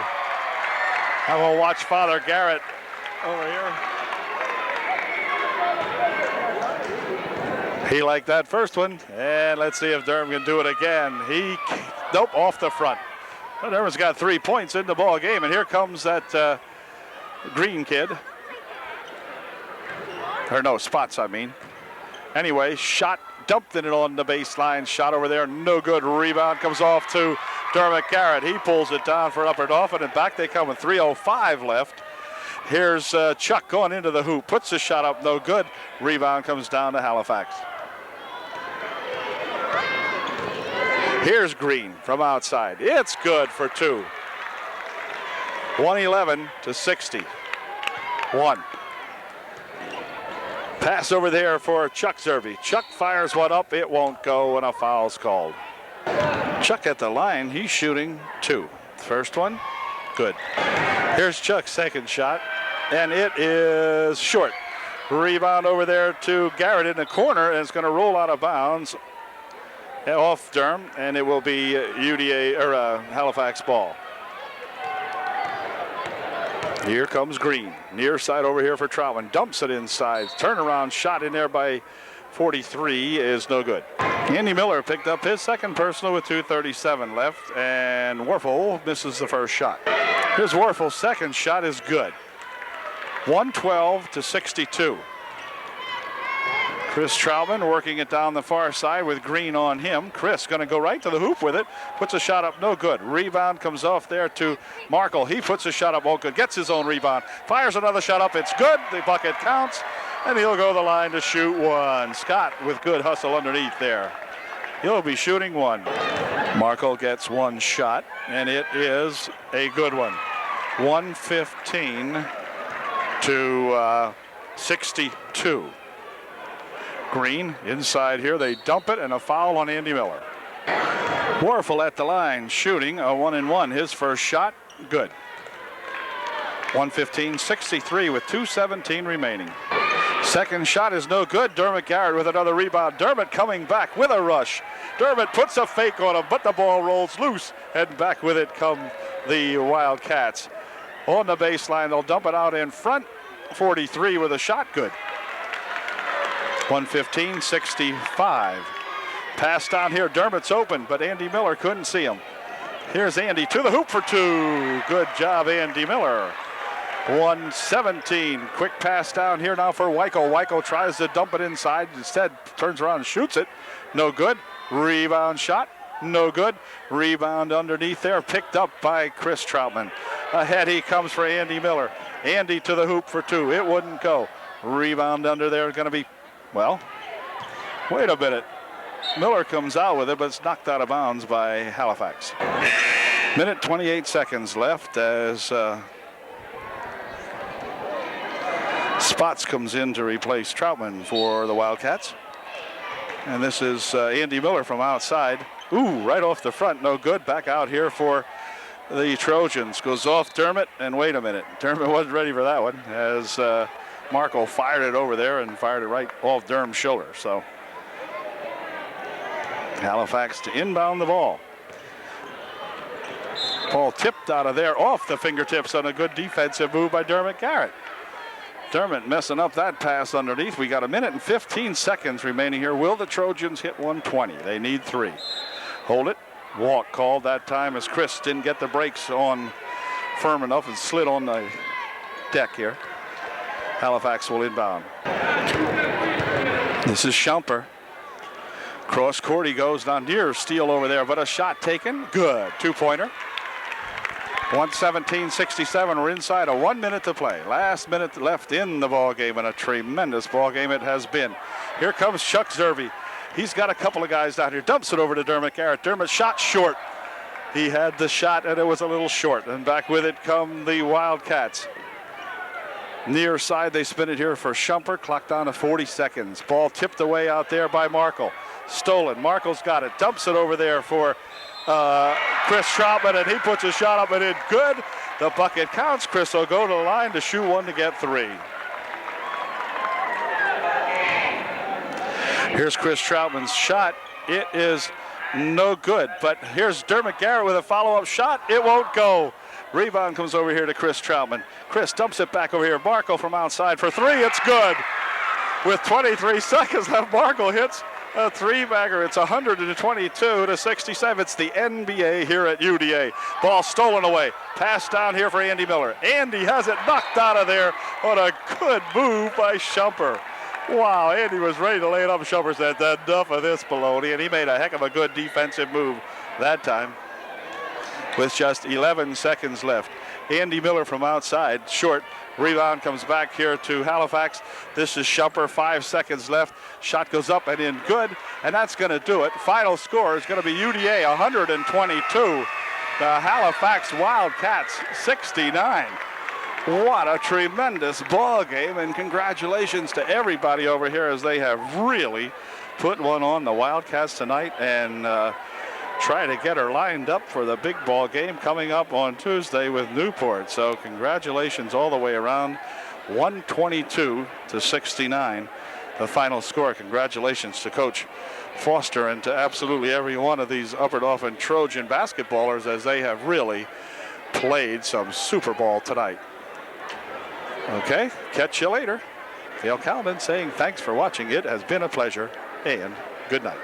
I will watch Father Garrett over here. He liked that first one, and let's see if Durham can do it again. Nope, off the front. But Durham's got 3 points in the ball game, and here comes that Green kid. Or no, Spots, I mean. Anyway, shot, dumped it on the baseline, shot over there, no good. Rebound comes off to Dermott Garrett. He pulls it down for Upper Dauphin, and back they come with 3:05 left. Here's Chuck going into the hoop, puts the shot up, no good. Rebound comes down to Halifax. Here's Green from outside. It's good for two. 111-60. Pass over there for Chuck Zerbe. Chuck fires one up. It won't go, and a foul's called. Chuck at the line. He's shooting two. First one, good. Here's Chuck's second shot, and it is short. Rebound over there to Garrett in the corner, and it's going to roll out of bounds off Durham, and it will be UDA or Halifax ball. Here comes Green. Near side over here for Troutman. Dumps it inside. Turnaround shot in there by 43 is no good. Andy Miller picked up his second personal with 2:37 left, and Warfel misses the first shot. Here's Warfel's second shot is good. 112 to 62. Chris Troutman working it down the far side with Green on him. Chris going to go right to the hoop with it. Puts a shot up, no good. Rebound comes off there to Markle. He puts a shot up, oh good. Gets his own rebound. Fires another shot up, it's good. The bucket counts, and he'll go to the line to shoot one. Scott with good hustle underneath there. He'll be shooting one. Markle gets one shot, and it is a good one. 115 to 62. Green inside here, they dump it, and a foul on Andy Miller. Warfel at the line shooting a 1-and-1. His first shot, good. 115-63 with 2:17 remaining. Second shot is no good. Dermot Garrett with another rebound. Dermot coming back with a rush. Dermot puts a fake on him, but the ball rolls loose, and back with it come the Wildcats. On the baseline, they'll dump it out in front. 43 with a shot, good. 115-65. Pass down here. Dermot's open, but Andy Miller couldn't see him. Here's Andy to the hoop for two. Good job, Andy Miller. 117. Quick pass down here now for Weichel. Weichel tries to dump it inside. Instead, turns around and shoots it. No good. Rebound shot. No good. Rebound underneath there. Picked up by Chris Troutman. Ahead he comes for Andy Miller. Andy to the hoop for two. It wouldn't go. Rebound under there is going to be, well, wait a minute. Miller comes out with it, but it's knocked out of bounds by Halifax. Minute 28 seconds left as Spots comes in to replace Troutman for the Wildcats. And this is Andy Miller from outside. Ooh, right off the front, no good. Back out here for the Trojans. Goes off Dermot, and wait a minute. Dermot wasn't ready for that one as Markle fired it over there and fired it right off Derm's shoulder. So Halifax to inbound the ball. Ball tipped out of there off the fingertips on a good defensive move by Dermot Garrett. Dermot messing up that pass underneath. We got a minute and 15 seconds remaining here. Will the Trojans hit 120? They need 3. Hold it. Walk called that time as Chris didn't get the brakes on firm enough and slid on the deck here. Halifax will inbound. This is Shumper. Cross court he goes, down near steal over there, but a shot taken. Good. 2-pointer. 117-67. We're inside a 1 minute to play. Last minute left in the ball game, and a tremendous ball game it has been. Here comes Chuck Zerbe. He's got a couple of guys down here. Dumps it over to Dermot Garrett. Dermot shot short. He had the shot, and it was a little short. And back with it come the Wildcats. Near side, they spin it here for Shumper. Clock down to 40 seconds. Ball tipped away out there by Markle. Stolen. Markle's got it. Dumps it over there for Chris Troutman, and he puts a shot up and in. Good. The bucket counts. Chris will go to the line to shoot one to get 3. Here's Chris Troutman's shot. It is no good, but here's Dermot Garrett with a follow-up shot. It won't go. Rebound comes over here to Chris Troutman. Chris dumps it back over here. Markle from outside for 3. It's good. With 23 seconds left, Markle hits a 3-bagger. It's 122-67. It's the NBA here at UDA. Ball stolen away. Pass down here for Andy Miller. Andy has it knocked out of there on a good move by Shumper. Wow, Andy was ready to lay it up. Shumper said, enough of this baloney, and he made a heck of a good defensive move that time with just 11 seconds left. Andy Miller from outside, short. Rebound comes back here to Halifax. This is Shumper, 5 seconds left. Shot goes up and in, good, and that's going to do it. Final score is going to be UDA 122. The Halifax Wildcats 69. What a tremendous ball game, and congratulations to everybody over here as they have really put one on the Wildcats tonight and try to get her lined up for the big ball game coming up on Tuesday with Newport. So congratulations all the way around. 122-69, the final score. Congratulations to Coach Foster and to absolutely every one of these Upper Dauphin Trojan basketballers as they have really played some Super Ball tonight. Okay, catch you later. Dale Calvin saying thanks for watching. It has been a pleasure, and good night.